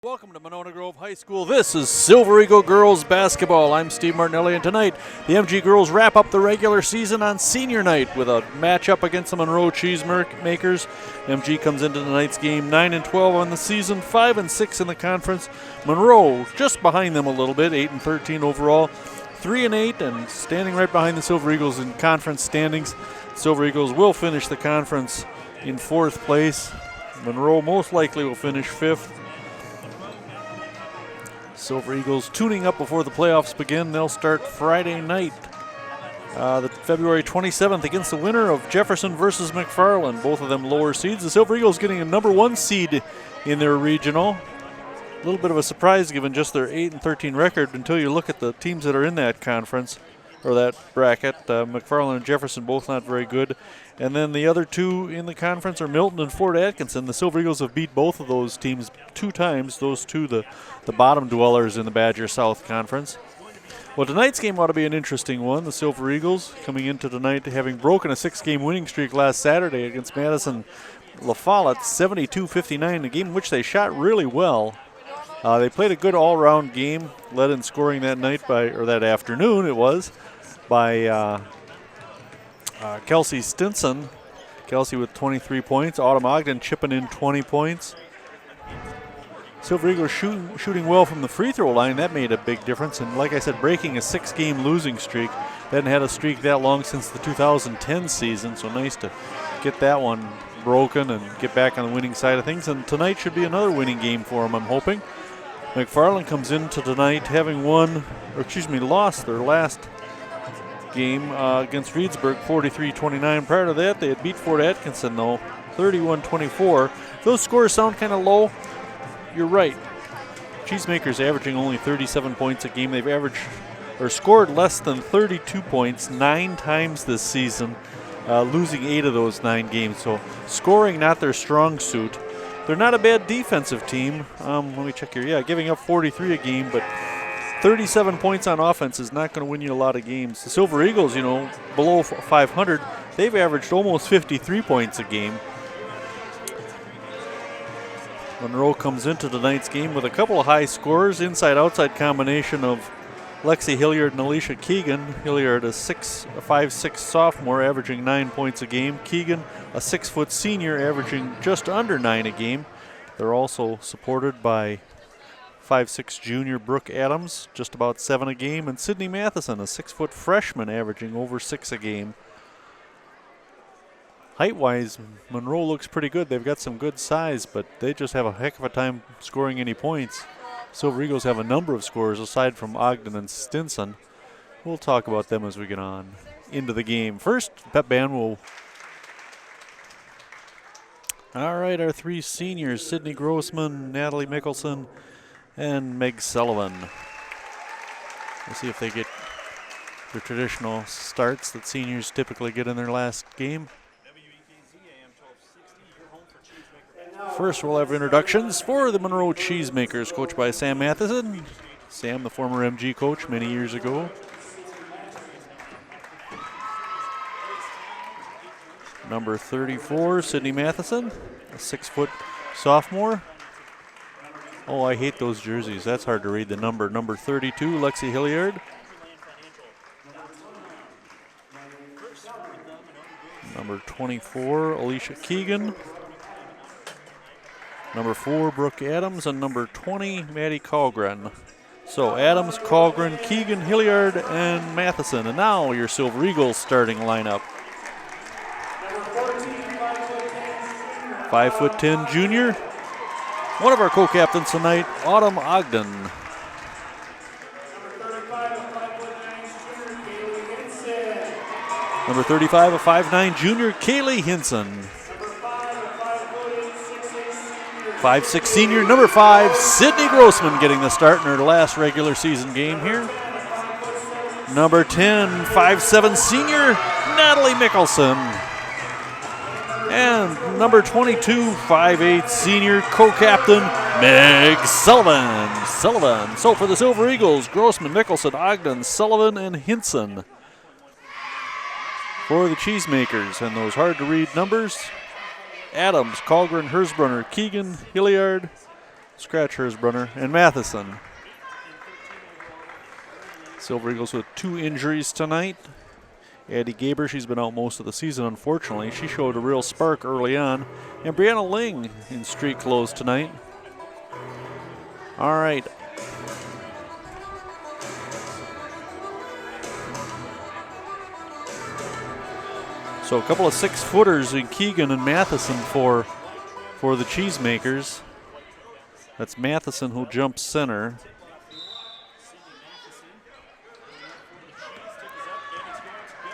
Welcome to Monona Grove High School. This is Silver Eagle Girls Basketball. I'm Steve Martinelli, and tonight the MG girls wrap up the regular season on senior night with a matchup against the Monroe Cheesemakers. MG comes into tonight's game 9-12 on the season, 5-6 in the conference. Monroe just behind them a little bit, 8-13 overall, 3-8, and standing right behind the Silver Eagles in conference standings. Silver Eagles will finish the conference in 4th place. Monroe most likely will finish 5th. Silver Eagles tuning up before the playoffs begin. They'll start Friday night, the February 27th, against the winner of Jefferson versus McFarland. Both of them lower seeds. The Silver Eagles getting a number 1 seed in their regional. A little bit of a surprise given just their 8-13 record until you look at the teams that are in that conference, or that bracket. McFarland and Jefferson both not very good. And then the other two in the conference are Milton and Fort Atkinson. The Silver Eagles have beat both of those teams 2 times. Those two, the bottom dwellers in the Badger South Conference. Well, tonight's game ought to be an interesting one. The Silver Eagles coming into tonight having broken a 6-game winning streak last Saturday against Madison La Follette, 72-59, a game in which they shot really well. They played a good all-around game, led in scoring that night that afternoon it was, by Kelsey Stinson. Kelsey with 23 points. Autumn Ogden chipping in 20 points. Silver Eagles shooting well from the free throw line. That made a big difference. And like I said, breaking a 6-game losing streak. They hadn't had a streak that long since the 2010 season. So nice to get that one broken and get back on the winning side of things. And tonight should be another winning game for them, I'm hoping. McFarland comes into tonight having lost their last game against Reedsburg, 43-29. Prior to that, they had beat Fort Atkinson, though, 31-24. Those scores sound kind of low. You're right. Cheesemakers averaging only 37 points a game. They've scored less than 32 points 9 times this season, losing 8 of those 9 games. So scoring not their strong suit. They're not a bad defensive team. Let me check here. Yeah, giving up 43 a game, but 37 points on offense is not going to win you a lot of games. The Silver Eagles, below 500, they've averaged almost 53 points a game. Monroe comes into tonight's game with a couple of high scorers, inside-outside combination of Lexi Hilliard and Alicia Keegan. Hilliard, a 5'6" sophomore, averaging 9 points a game. Keegan, a 6-foot senior, averaging just under 9 a game. They're also supported by 5'6" junior Brooke Adams, just about 7 a game, and Sydney Matheson, a 6-foot freshman, averaging over 6 a game. Height-wise, Monroe looks pretty good. They've got some good size, but they just have a heck of a time scoring any points. Silver Eagles have a number of scorers aside from Ogden and Stinson. We'll talk about them as we get on into the game. First, pep band will... All right, our 3 seniors, Sydney Grossman, Natalie Mickelson, and Meg Sullivan. We'll see if they get the traditional starts that seniors typically get in their last game. First, we'll have introductions for the Monroe Cheesemakers, coached by Sam Matheson. Sam, the former MG coach many years ago. Number 34, Sydney Matheson, a 6-foot sophomore. Oh, I hate those jerseys. That's hard to read the number. Number 32, Lexi Hilliard. Number 24, Alicia Keegan. Number 4, Brooke Adams, and number 20, Maddie Colgren. So Adams, Colgren, Keegan, Hilliard, and Matheson. And now your Silver Eagles starting lineup. 5'10" junior. One of our co-captains tonight, Autumn Ogden. Number 35, a 5'9" junior, Kaylee Hinson. 5'6" senior, number 5, Sydney Grossman, getting the start in her last regular season game here. Number 10, 5'7" senior, Natalie Mickelson. And number 22, 5'8" senior, co-captain, Meg Sullivan. So for the Silver Eagles, Grossman, Mickelson, Ogden, Sullivan, and Hinson. For the Cheesemakers, and those hard-to-read numbers, Adams, Colgren, Hersbrunner, Keegan, Hilliard, scratch Hersbrunner, and Matheson. Silver Eagles with 2 injuries tonight. Addie Gaber, she's been out most of the season, unfortunately. She showed a real spark early on. And Brianna Ling in street clothes tonight. All right. So a couple of 6-footers in Keegan and Matheson for the Cheesemakers. That's Matheson who jumps center.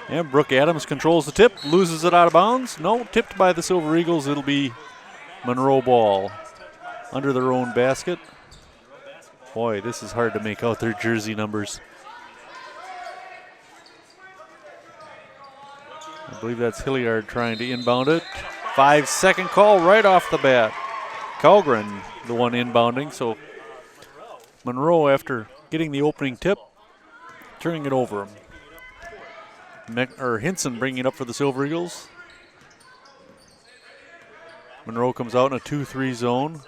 And Brooke Adams controls the tip, loses it out of bounds. No, tipped by the Silver Eagles. It'll be Monroe ball under their own basket. Boy, this is hard to make out their jersey numbers. I believe that's Hilliard trying to inbound it. 5-second call right off the bat. Kalgren, the one inbounding. So Monroe, after getting the opening tip, turning it over. Hinson bringing it up for the Silver Eagles. Monroe comes out in a 2-3 zone.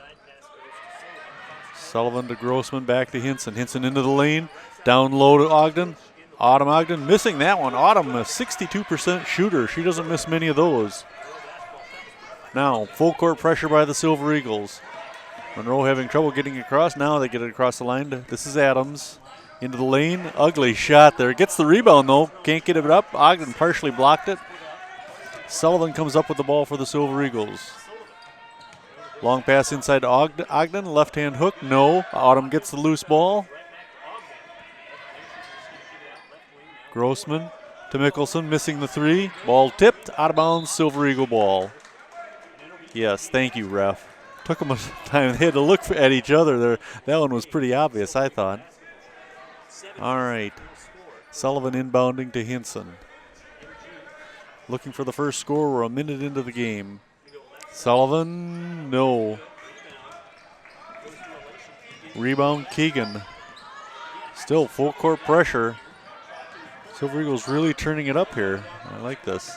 Sullivan to Grossman, back to Hinson. Hinson into the lane, down low to Ogden. Autumn Ogden missing that one. Autumn, a 62% shooter. She doesn't miss many of those. Now, full court pressure by the Silver Eagles. Monroe having trouble getting across. Now they get it across the line. This is Adams. Into the lane, ugly shot there. Gets the rebound though, can't get it up. Ogden partially blocked it. Sullivan comes up with the ball for the Silver Eagles. Long pass inside to Ogden, left-hand hook, no. Autumn gets the loose ball. Grossman to Mickelson, missing the 3. Ball tipped, out of bounds, Silver Eagle ball. Yes, thank you, ref. Took them a time, they had to look at each other there. That one was pretty obvious, I thought. All right, Sullivan inbounding to Hinson. Looking for the first score. We're a minute into the game. Sullivan, no. Rebound, Keegan. Still full court pressure. Silver Eagles really turning it up here. I like this.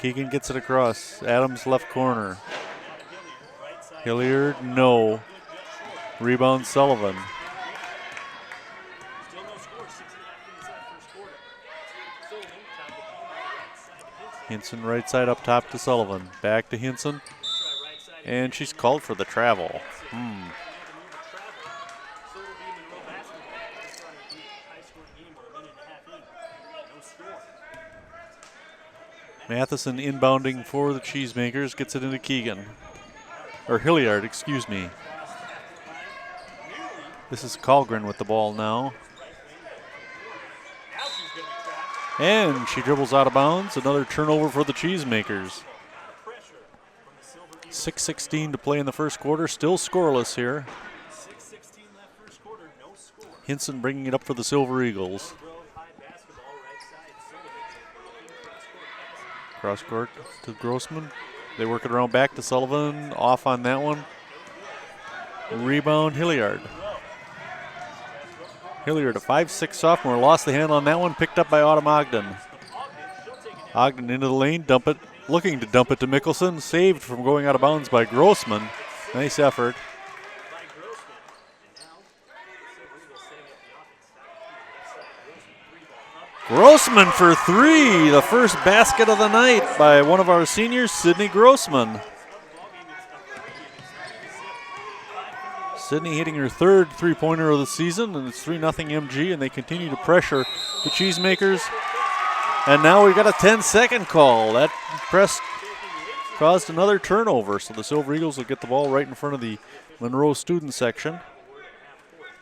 Keegan gets it across. Adams left corner. Hilliard, no. Rebound, Sullivan. Hinson right side up top to Sullivan. Back to Hinson. And she's called for the travel. Matheson inbounding for the Cheesemakers. Gets it into Keegan. Or Hilliard, excuse me. This is Kalgren with the ball now. And she dribbles out of bounds. Another turnover for the Cheesemakers. 6:16 to play in the first quarter. Still scoreless here. Hinson bringing it up for the Silver Eagles. Cross court to Grossman. They work it around back to Sullivan. Off on that one. Rebound, Hilliard. Hilliard, a 5'6" sophomore, lost the handle on that one, picked up by Autumn Ogden. Ogden into the lane, dump it, looking to dump it to Mickelson, saved from going out of bounds by Grossman. Nice effort. Grossman for 3, the first basket of the night by one of our seniors, Sydney Grossman. Sydney hitting her 3rd three-pointer of the season, and it's 3-0 MG, and they continue to pressure the Cheesemakers. And now we've got a 10-second call. That press caused another turnover, so the Silver Eagles will get the ball right in front of the Monroe student section,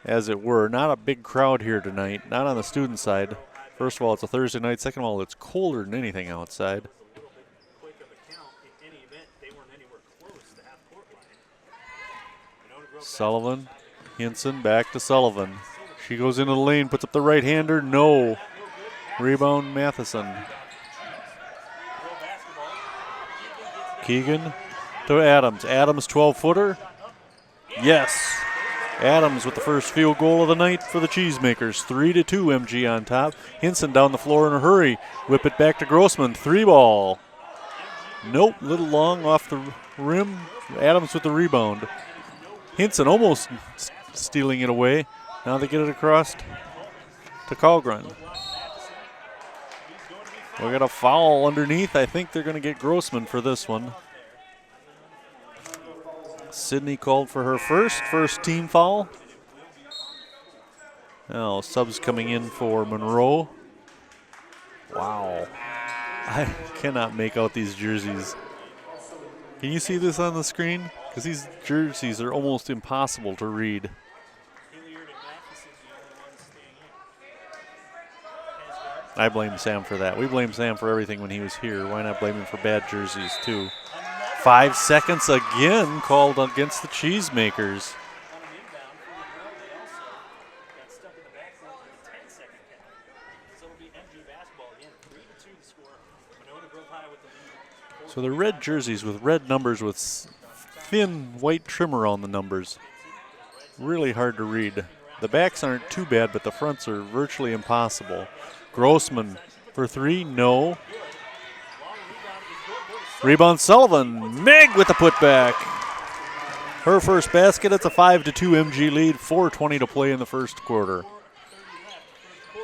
as it were. Not a big crowd here tonight, not on the student side. First of all, it's a Thursday night. Second of all, it's colder than anything outside. Sullivan, Hinson, back to Sullivan. She goes into the lane, puts up the right-hander, no. Rebound, Matheson. Keegan to Adams. Adams, 12-footer. Yes. Adams with the first field goal of the night for the Cheesemakers. 3-2 MG on top. Hinson down the floor in a hurry. Whip it back to Grossman. 3-ball. Nope, little long off the rim. Adams with the rebound. Hinson almost stealing it away. Now they get it across to Colgren. We got a foul underneath. I think they're going to get Grossman for this one. Sydney called for her first team foul. Now subs coming in for Monroe. Wow. I cannot make out these jerseys. Can you see this on the screen? Because these jerseys are almost impossible to read. I blame Sam for that. We blame Sam for everything when he was here. Why not blame him for bad jerseys too? 5 seconds again called against the Cheesemakers. So they're red jerseys with red numbers with thin white trim around the numbers. Really hard to read. The backs aren't too bad, but the fronts are virtually impossible. Grossman for three, no. Rebound Sullivan. Meg with the putback. Her first basket. It's a 5-2 MG lead. 4:20 to play in the first quarter.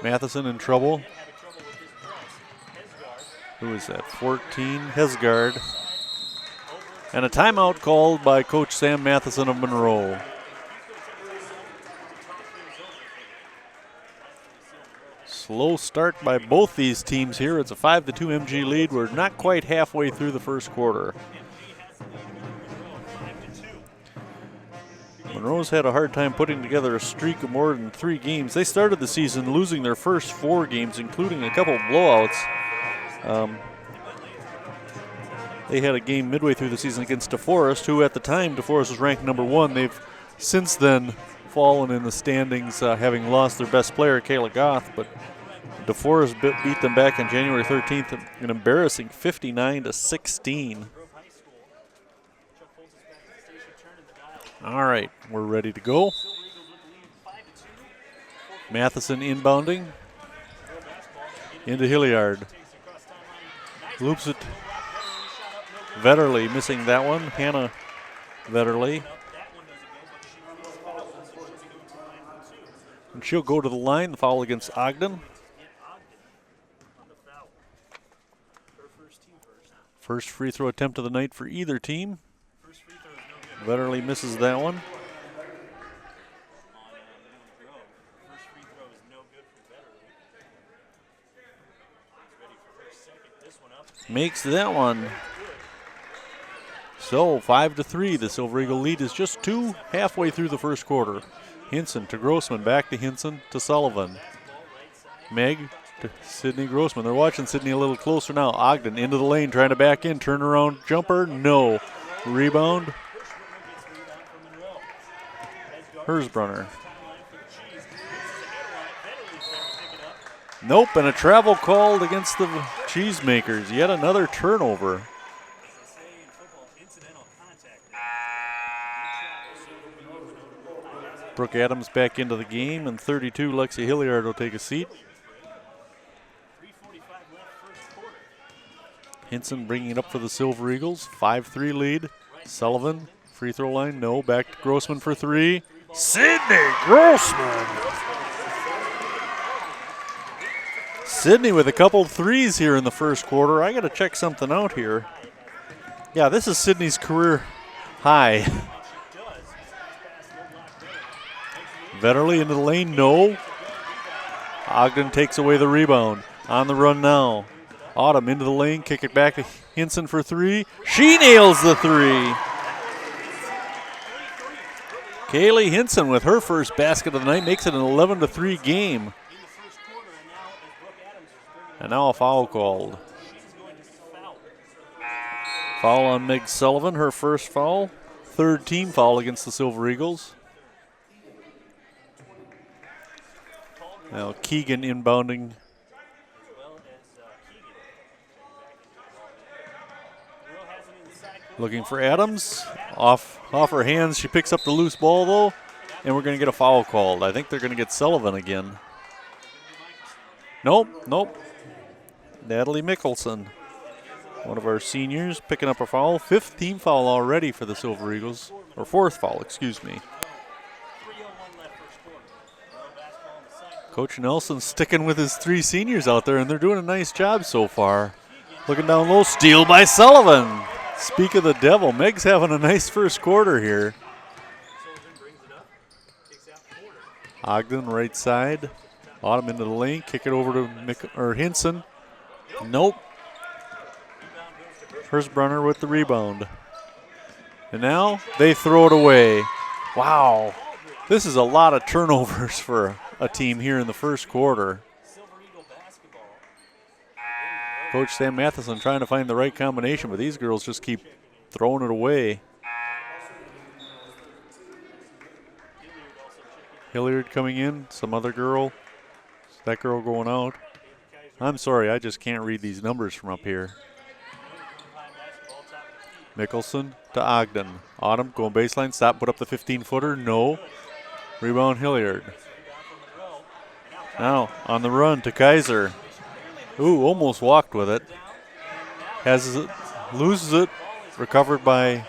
Matheson in trouble. Who is that? 14, Hesgard. And a timeout called by Coach Sam Matheson of Monroe. Slow start by both these teams here. It's a 5-2 MG lead. We're not quite halfway through the first quarter. Monroe's had a hard time putting together a streak of more than 3 games. They started the season losing their first 4 games, including a couple of blowouts. They had a game midway through the season against DeForest, who at the time DeForest was ranked number 1. They've since then fallen in the standings, having lost their best player, Kayla Goth, but DeForest beat them back on January 13th, an embarrassing 59-16. All right, we're ready to go. Matheson inbounding into Hilliard. Loops it. Vetterly missing that one. Hannah Vetterly. And she'll go to the line. The foul against Ogden. First free throw attempt of the night for either team. Vetterly misses that one. Makes that one. So 5-3. The Silver Eagle lead is just 2 halfway through the first quarter. Hinson to Grossman, back to Hinson to Sullivan. Meg to Sydney Grossman. They're watching Sydney a little closer now. Ogden into the lane, trying to back in. Turnaround jumper, no. Rebound. Hersbrunner. Nope, and a travel called against the Cheesemakers. Yet another turnover. Brooke Adams back into the game, and 32, Lexi Hilliard will take a seat. Hinson bringing it up for the Silver Eagles. 5-3 lead. Sullivan, free throw line, no. Back to Grossman for 3. Sydney Grossman! Sydney with a couple threes here in the first quarter. I got to check something out here. Yeah, this is Sydney's career high. Vetterly into the lane, no. Ogden takes away the rebound. On the run now. Autumn into the lane, kick it back to Hinson for 3. She nails the 3. Kaylee Hinson with her first basket of the night makes it an 11-3 game. And now a foul called. Foul on Meg Sullivan, her first foul. 3rd team foul against the Silver Eagles. Now Keegan inbounding. Looking for Adams. Off her hands. She picks up the loose ball, though, and we're going to get a foul called. I think they're going to get Sullivan again. Nope. Natalie Mickelson, one of our seniors, picking up a foul. 5th team foul already for the Silver Eagles. or fourth foul, excuse me. Coach Nelson sticking with his 3 seniors out there, and they're doing a nice job so far. Looking down low, steal by Sullivan. Speak of the devil, Meg's having a nice first quarter here. Ogden right side. Autumn into the lane, kick it over to Hinson. Nope. Hersbrunner with the rebound. And now they throw it away. Wow. This is a lot of turnovers for a team here in the first quarter. Coach Sam Matheson trying to find the right combination, but these girls just keep throwing it away. Hilliard coming in, some other girl. That girl going out. I'm sorry, I just can't read these numbers from up here. Mickelson to Ogden. Autumn going baseline, stop, put up the 15-footer, no. Rebound Hilliard. Now on the run to Kaiser. Ooh, almost walked with it. Has it, loses it, recovered by,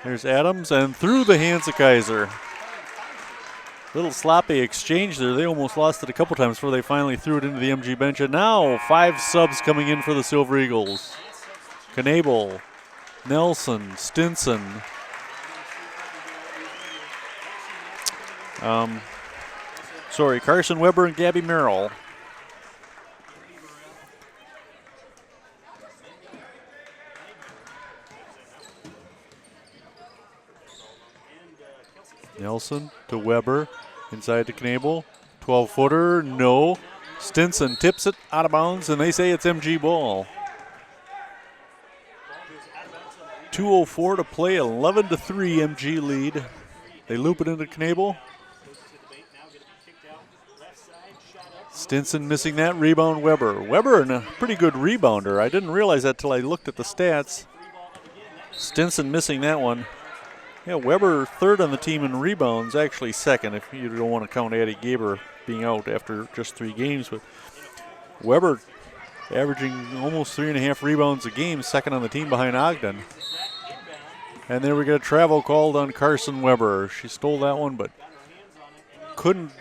there's Adams, and through the hands of Kaiser. Little sloppy exchange there. They almost lost it a couple times before they finally threw it into the MG bench. And now 5 subs coming in for the Silver Eagles. Knable, Nelson, Stinson. Carson Weber and Gabby Merrill. Nelson to Weber, inside to Knable. 12-footer, no. Stinson tips it out of bounds, and they say it's MG ball. 2:04 to play, 11-3 MG lead. They loop it into Knable. Stinson missing that, rebound Weber. Weber, a pretty good rebounder. I didn't realize that till I looked at the stats. Stinson missing that one. Yeah, Weber third on the team in rebounds, actually second if you don't want to count Addie Gaber being out after just 3 games. But Weber averaging almost 3.5 rebounds a game, second on the team behind Ogden. And there we get a travel called on Carson Weber. She stole that one, but couldn't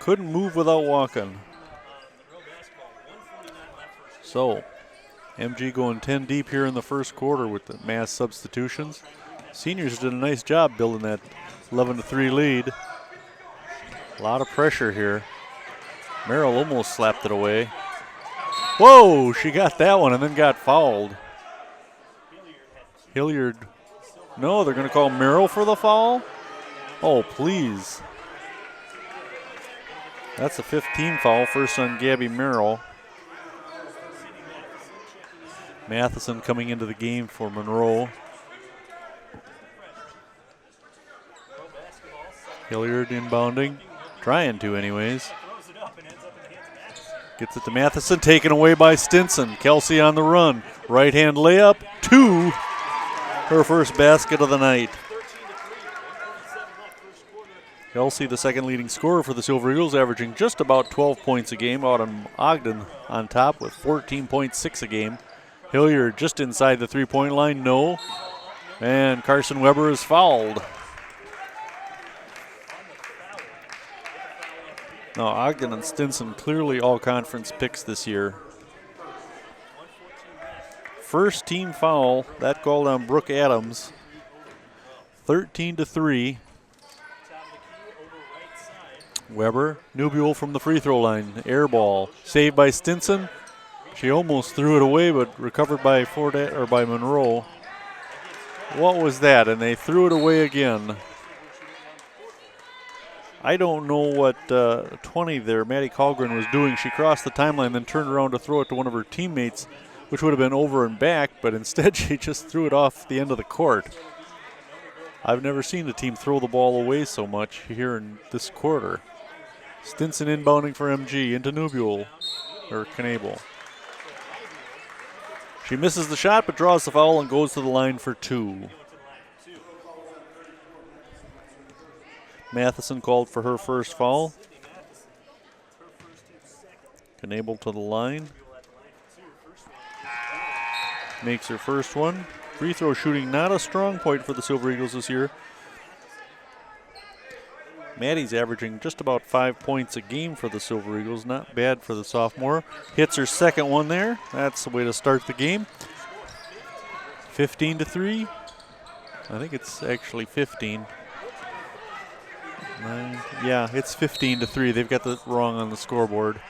move without walking. So, MG going 10 deep here in the first quarter with the mass substitutions. Seniors did a nice job building that 11-3 lead. A lot of pressure here. Merrill almost slapped it away. Whoa, she got that one and then got fouled. Hilliard. No, they're going to call Merrill for the foul? Oh, please. That's a 15 foul, first on Gabby Merrill. Matheson coming into the game for Monroe. Hilliard inbounding, trying to anyways. Gets it to Matheson, taken away by Stinson. Kelsey on the run, right hand layup, 2. Her first basket of the night. Kelsey, the second leading scorer for the Silver Eagles, averaging just about 12 points a game. Autumn Ogden on top with 14.6 a game. Hilliard just inside the 3-point line, no. And Carson Weber is fouled. Now, Ogden and Stinson clearly all conference picks this year. First team foul, that called on Brooke Adams. 13-3. Weber, Nubule from the free throw line, air ball. Saved by Stinson. She almost threw it away, but recovered by by Monroe. What was that? And they threw it away again. I don't know what 20 there, Maddie Colgren, was doing. She crossed the timeline, then turned around to throw it to one of her teammates, which would have been over and back, but instead she just threw it off the end of the court. I've never seen a team throw the ball away so much here in this quarter. Stinson inbounding for MG into Nubule, or Knable. She misses the shot, but draws the foul and goes to the line for 2. Matheson called for her first foul. Knable to the line. Makes her first one. Free throw shooting not a strong point for the Silver Eagles this year. Maddie's averaging just about 5 points a game for the Silver Eagles. Not bad for the sophomore. Hits her second one there. That's the way to start the game. 15-3. I think it's actually 15. Yeah, it's 15-3. They've got that wrong on the scoreboard.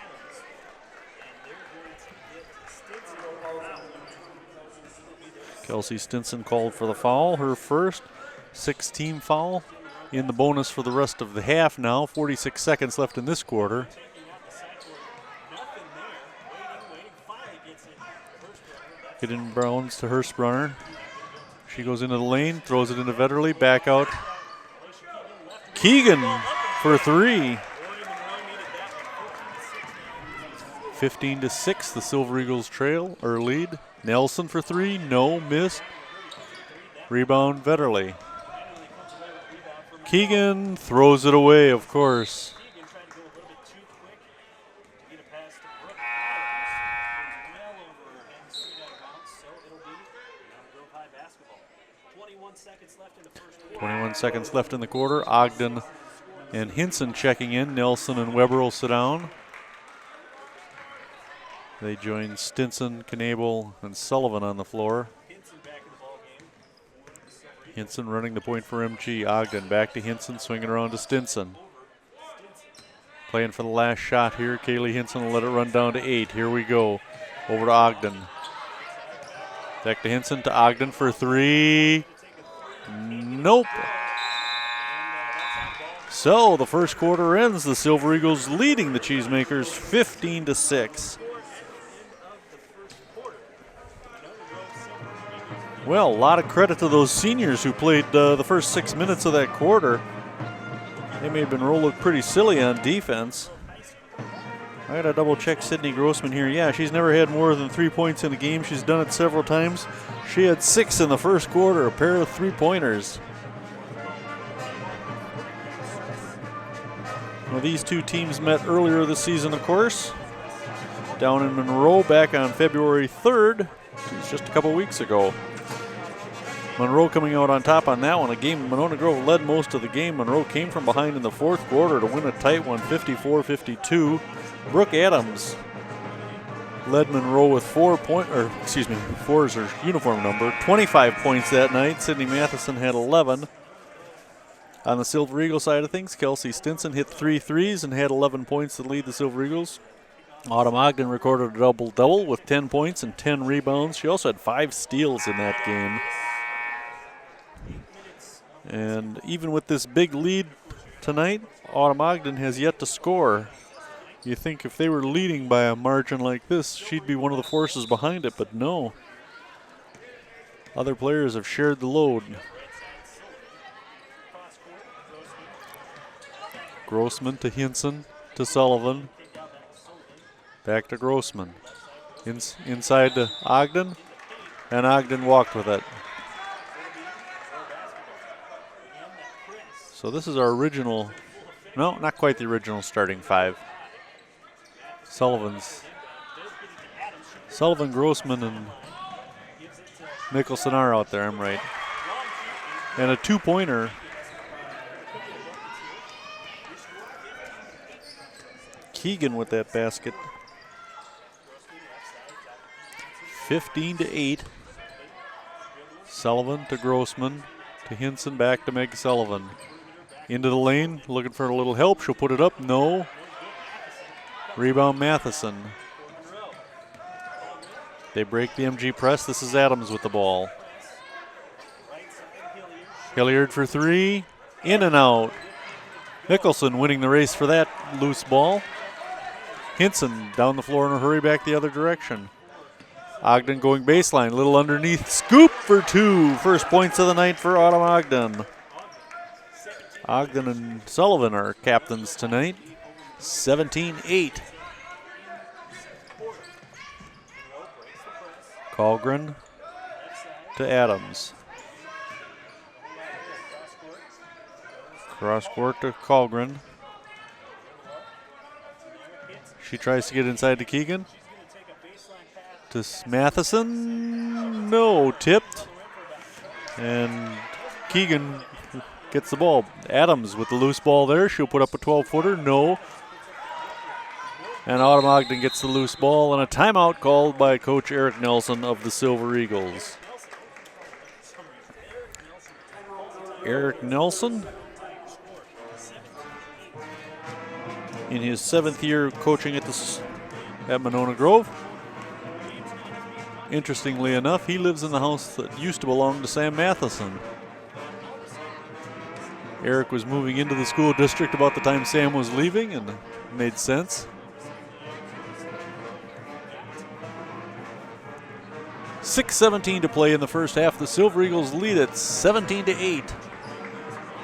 Kelsey Stinson called for the foul, her first 6-team foul. In the bonus for the rest of the half now. 46 seconds left in this quarter. Getting Browns to Hurstbrunner. She goes into the lane, throws it into Vetterly, back out. Keegan for three. 15-6, the Silver Eagles trail or lead. Nelson for three, no, missed. Rebound Vetterly. Keegan throws it away, of course. .21 seconds left in the quarter. Ogden and Hinson checking in. Nelson and Weber will sit down. They join Stinson, Knable, and Sullivan on the floor. Hinson running the point for MG. Ogden back to Hinson, swinging around to Stinson. Playing for the last shot here. Kaylee Hinson will let it run down to 8. Here we go. Over to Ogden. Back to Hinson, to Ogden for three. Nope. So the first quarter ends. The Silver Eagles leading the Cheesemakers 15-6. Well, a lot of credit to those seniors who played the first 6 minutes of that quarter. They may have been rolling pretty silly on defense. I got to double check Sydney Grossman here. Yeah, she's never had more than 3 points in a game. She's done it several times. She had 6 in the first quarter, a pair of three-pointers. Well, these two teams met earlier this season, of course, down in Monroe back on February 3rd. It was just a couple weeks ago. Monroe coming out on top on that one. A game Monona Grove led most of the game. Monroe came from behind in the fourth quarter to win a tight one, 54-52. Brooke Adams led Monroe with 4 is her uniform number. 25 points that night. Sydney Matheson had 11. On the Silver Eagle side of things, Kelsey Stinson hit 3 threes and had 11 points to lead the Silver Eagles. Autumn Ogden recorded a double-double with 10 points and 10 rebounds. She also had 5 steals in that game. And even with this big lead tonight, Autumn Ogden has yet to score. You think if they were leading by a margin like this, she'd be one of the forces behind it, but no. Other players have shared the load. Grossman to Hinson to Sullivan. Back to Grossman. Inside to Ogden, and Ogden walked with it. So this is our original, no, not quite the original starting five. Sullivan, Grossman, and Mickelson are out there, I'm right. And a two-pointer. Keegan with that basket. 15-8. Sullivan to Grossman, to Hinson, back to Meg Sullivan. Into the lane, looking for a little help. She'll put it up, no. Rebound Matheson. They break the MG press. This is Adams with the ball. Hilliard for three, in and out. Mickelson winning the race for that loose ball. Hinson down the floor in a hurry back the other direction. Ogden going baseline, little underneath, scoop for two. First points of the night for Autumn Ogden. Ogden and Sullivan are captains tonight. 17-8. Colgren to Adams. Cross court to Colgren. She tries to get inside to Keegan. To Matheson. No, tipped. And Keegan gets the ball. Adams with the loose ball there. She'll put up a 12-footer. No. And Autumn Ogden gets the loose ball, and a timeout called by Coach Eric Nelson of the Silver Eagles. Eric Nelson, in his 7th year coaching at Monona Grove. Interestingly enough, he lives in the house that used to belong to Sam Matheson. Eric was moving into the school district about the time Sam was leaving, and it made sense. 6:17 to play in the first half. The Silver Eagles lead it 17-8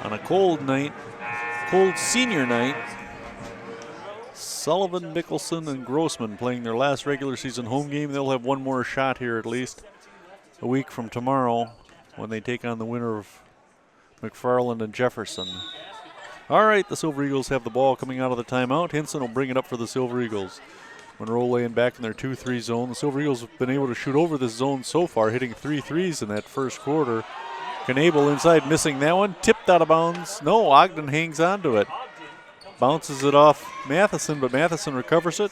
on a cold night, cold senior night. Sullivan, Mickelson, and Grossman playing their last regular season home game. They'll have one more shot here at least a week from tomorrow when they take on the winner of McFarland and Jefferson. All right, the Silver Eagles have the ball coming out of the timeout. Hinson will bring it up for the Silver Eagles. Monroe laying back in their 2-3 zone. The Silver Eagles have been able to shoot over this zone so far, hitting 3 threes in that first quarter. Knabel inside, missing that one. Tipped out of bounds. No, Ogden hangs on to it. Bounces it off Matheson, but Matheson recovers it.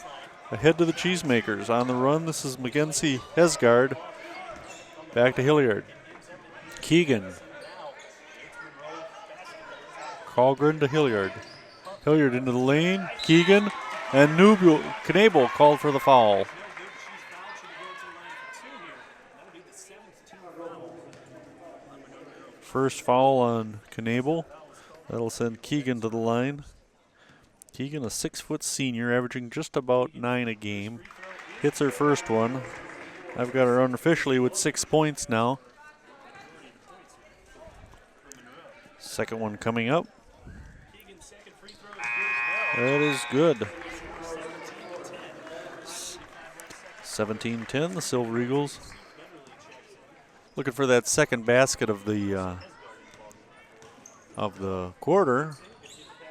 Ahead to the Cheesemakers. On the run, this is Mackenzie Hesgard. Back to Hilliard. Keegan. Colgren to Hilliard. Hilliard into the lane. Keegan. And Knabel called for the foul. First foul on Knabel. That'll send Keegan to the line. Keegan, a 6-foot senior, averaging just about 9 a game. Hits her first one. I've got her unofficially with 6 points now. Second one coming up. That is good. 17-10, the Silver Eagles looking for that second basket of the quarter.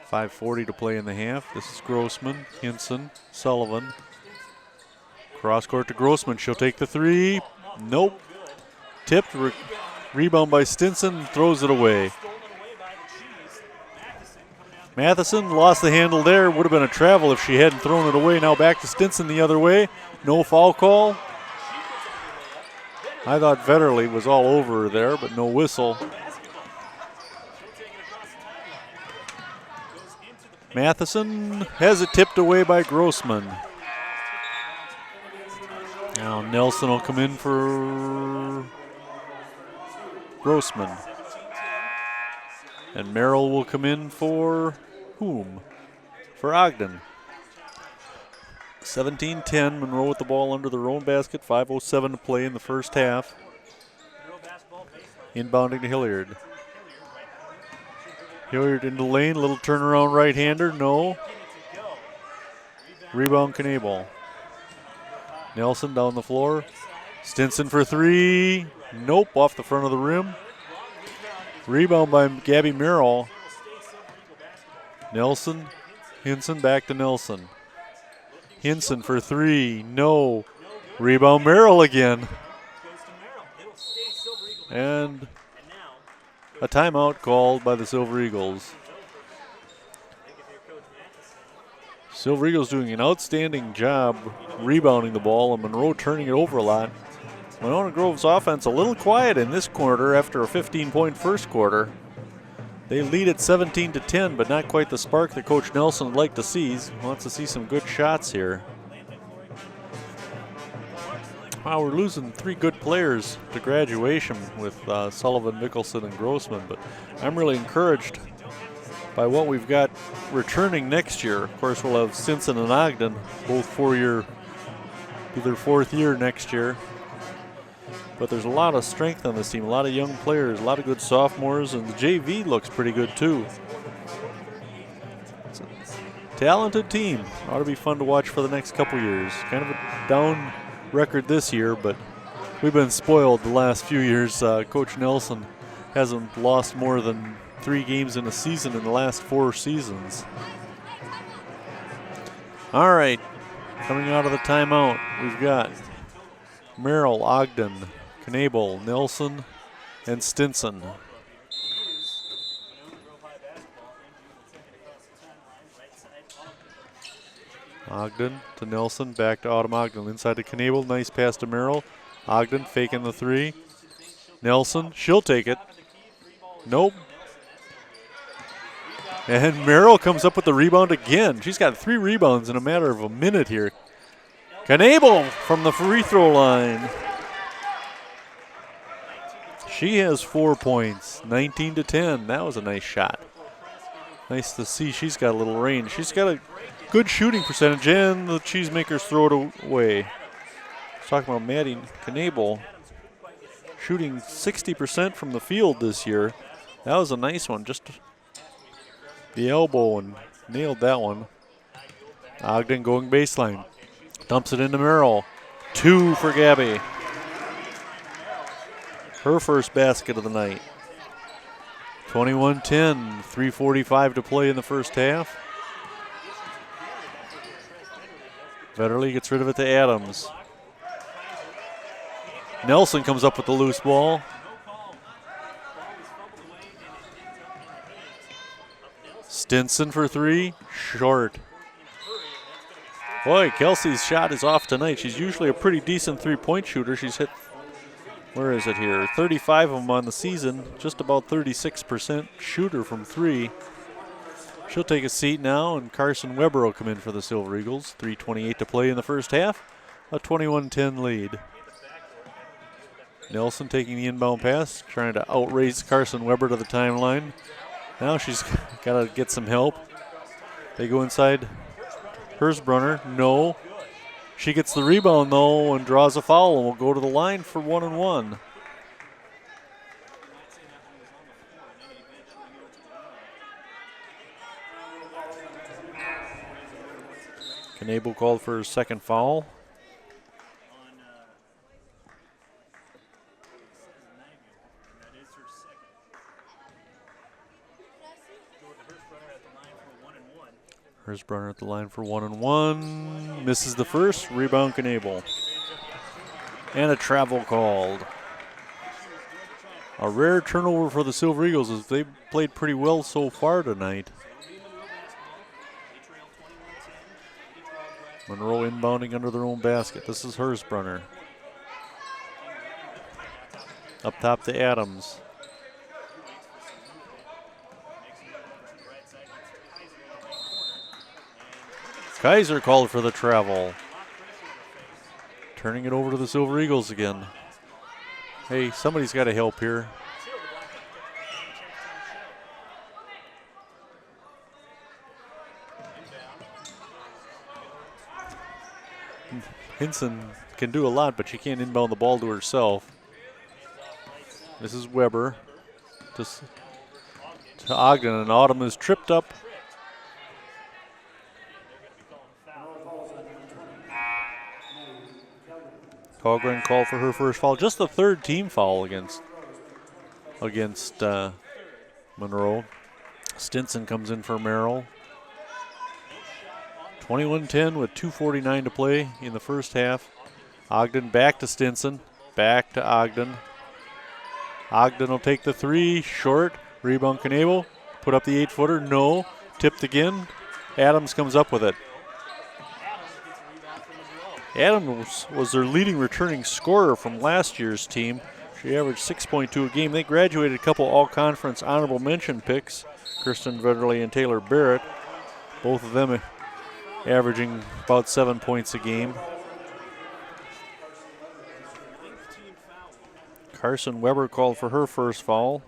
5:40 to play in the half. This is Grossman, Hinson, Sullivan. Cross court to Grossman. She'll take the three. Nope. Tipped. Rebound by Stinson. Throws it away. Matheson lost the handle there. Would have been a travel if she hadn't thrown it away. Now back to Stinson the other way. No foul call. I thought Vetterly was all over her there, but no whistle. Matheson has it tipped away by Grossman. Now Nelson will come in for Grossman. And Merrill will come in for whom? For Ogden. 17-10, Monroe with the ball under their own basket. 5:07 to play in the first half. Inbounding to Hilliard. Hilliard in the lane, little turnaround right-hander, no. Rebound Knabel. Nelson down the floor. Stinson for three. Nope, off the front of the rim. Rebound by Gabby Merrill. Nelson, Hinson back to Nelson. Hinson for three, no. Rebound Merrill again. And a timeout called by the Silver Eagles. Silver Eagles doing an outstanding job rebounding the ball, and Monroe turning it over a lot. Monona Grove's offense a little quiet in this quarter after a 15-point first quarter. They lead at 17-10, but not quite the spark that Coach Nelson would like to see. He wants to see some good shots here. Wow, we're losing 3 good players to graduation with Sullivan, Mickelson, and Grossman, but I'm really encouraged by what we've got returning next year. Of course, we'll have Stinson and Ogden, both 4-year, be their 4th year next year. But there's a lot of strength on this team, a lot of young players, a lot of good sophomores, and the JV looks pretty good too. It's a talented team. Ought to be fun to watch for the next couple years. Kind of a down record this year, but we've been spoiled the last few years. Coach Nelson hasn't lost more than 3 games in a season in the last 4 seasons. All right, coming out of the timeout, we've got Merrill, Ogden, Knabel, Nelson, and Stinson. Ogden to Nelson, back to Autumn Ogden. Inside to Knebel, nice pass to Merrill. Ogden faking the three. Nelson, she'll take it. Nope. And Merrill comes up with the rebound again. She's got 3 rebounds in a matter of a minute here. Knebel from the free throw line. She has 4 points, 19-10. That was a nice shot. Nice to see she's got a little range. She's got a good shooting percentage, and the cheesemakers throw it away. I was talking about Maddie Knebel shooting 60% from the field this year. That was a nice one. Just the elbow and nailed that one. Ogden going baseline. Dumps it into Merrill. 2 for Gabby. Her first basket of the night. 21-10, 3:45 to play in the first half. Vetterli gets rid of it to Adams. Nelson comes up with the loose ball. Stinson for 3, short. Boy, Kelsey's shot is off tonight. She's usually a pretty decent three-point shooter. She's hit, where is it here, 35 of them on the season, just about 36% shooter from 3. She'll take a seat now, and Carson Weber will come in for the Silver Eagles. 3:28 to play in the first half, a 21-10 lead. Nelson taking the inbound pass, trying to outrace Carson Weber to the timeline. Now she's got to get some help. They go inside. Hersbrunner, no. She gets the rebound, though, and draws a foul, and will go to the line for 1-1. Knebel called for her second foul. Hersbrunner at the line for 1-1. Misses the first. Rebound Knebel. And a travel called. A rare turnover for the Silver Eagles as they've played pretty well so far tonight. Monroe inbounding under their own basket. This is Hersbrunner. Up top to Adams. Kaiser called for the travel. Turning it over to the Silver Eagles again. Hey, somebody's got to help here. Hinson can do a lot, but she can't inbound the ball to herself. This is Weber to Ogden, and Autumn is tripped up. Colgren called for her first foul. Just the third team foul against Monroe. Stinson comes in for Merrill. 21-10 with 2:49 to play in the first half. Ogden back to Stinson. Back to Ogden. Ogden will take the 3. Short. Rebound Knebel. Put up the 8-footer. No. Tipped again. Adams comes up with it. Adams was their leading returning scorer from last year's team. She averaged 6.2 a game. They graduated a couple all-conference honorable mention picks, Kirsten Vetterli and Taylor Barrett. Both of them averaging about 7 points a game. Carson Weber called for her first foul.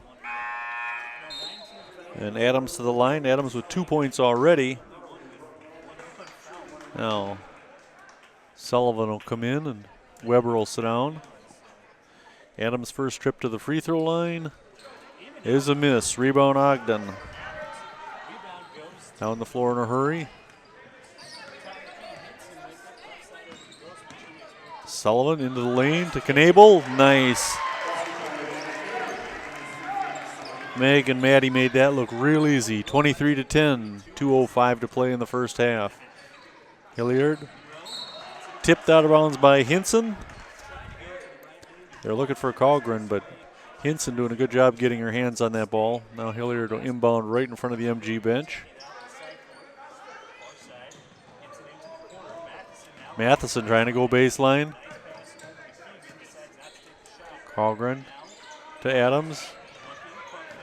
And Adams to the line. Adams with 2 points already. Now Sullivan will come in and Weber will sit down. Adams' first trip to the free throw line is a miss. Rebound Ogden. Down the floor in a hurry. Sullivan into the lane to Knebel. Nice. Meg and Maddie made that look real easy. 23-10. 2:05 to play in the first half. Hilliard. Tipped out of bounds by Hinson. They're looking for Colgren, but Hinson doing a good job getting her hands on that ball. Now Hilliard will inbound right in front of the MG bench. Matheson trying to go baseline. Colgren to Adams.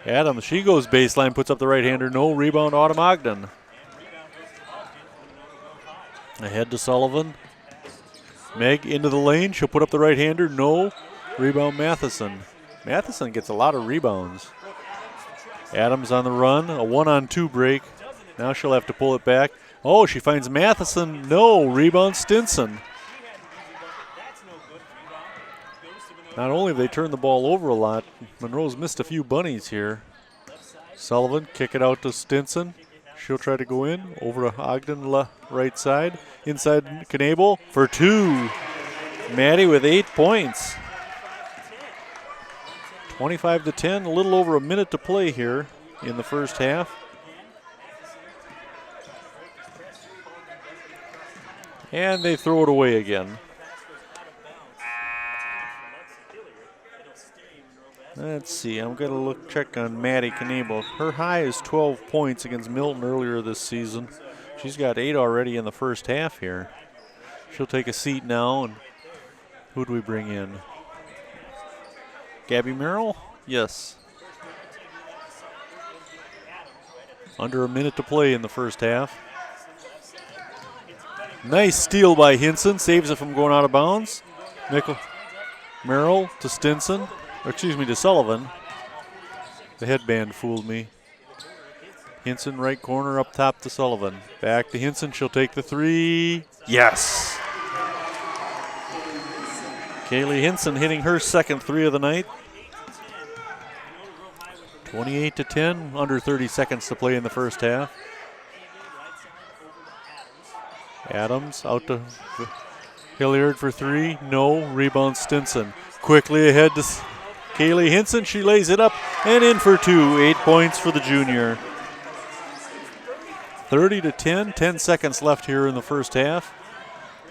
Adams, she goes baseline, puts up the right-hander. No, rebound Autumn Ogden. Ahead to Sullivan. Meg into the lane. She'll put up the right-hander. No. Rebound Matheson. Matheson gets a lot of rebounds. Adams on the run. A 1-on-2 break. Now she'll have to pull it back. Oh, she finds Matheson. No. Rebound Stinson. Not only have they turned the ball over a lot, Monroe's missed a few bunnies here. Sullivan kick it out to Stinson. She'll try to go in. Over to Ogden, right side. Inside Knable for 2. Maddie with 8 points. 25-10, a little over a minute to play here in the first half. And they throw it away again. Let's see, I'm going to check on Maddie Knable. Her high is 12 points against Milton earlier this season. She's got 8 already in the first half here. She'll take a seat now, and who do we bring in? Gabby Merrill? Yes. Under a minute to play in the first half. Nice steal by Hinson, saves it from going out of bounds. Merrill to Stinson. To Sullivan. The headband fooled me. Hinson right corner up top to Sullivan. Back to Hinson. She'll take the 3. Yes! Kaylee Hinson hitting her second 3 of the night. 28-10, under 30 seconds to play in the first half. Adams out to Hilliard for 3. No. Rebound Stinson. Quickly ahead to Kaylee Hinson. She lays it up and in for 2. 8 points for the junior. 30-10. 10 seconds left here in the first half.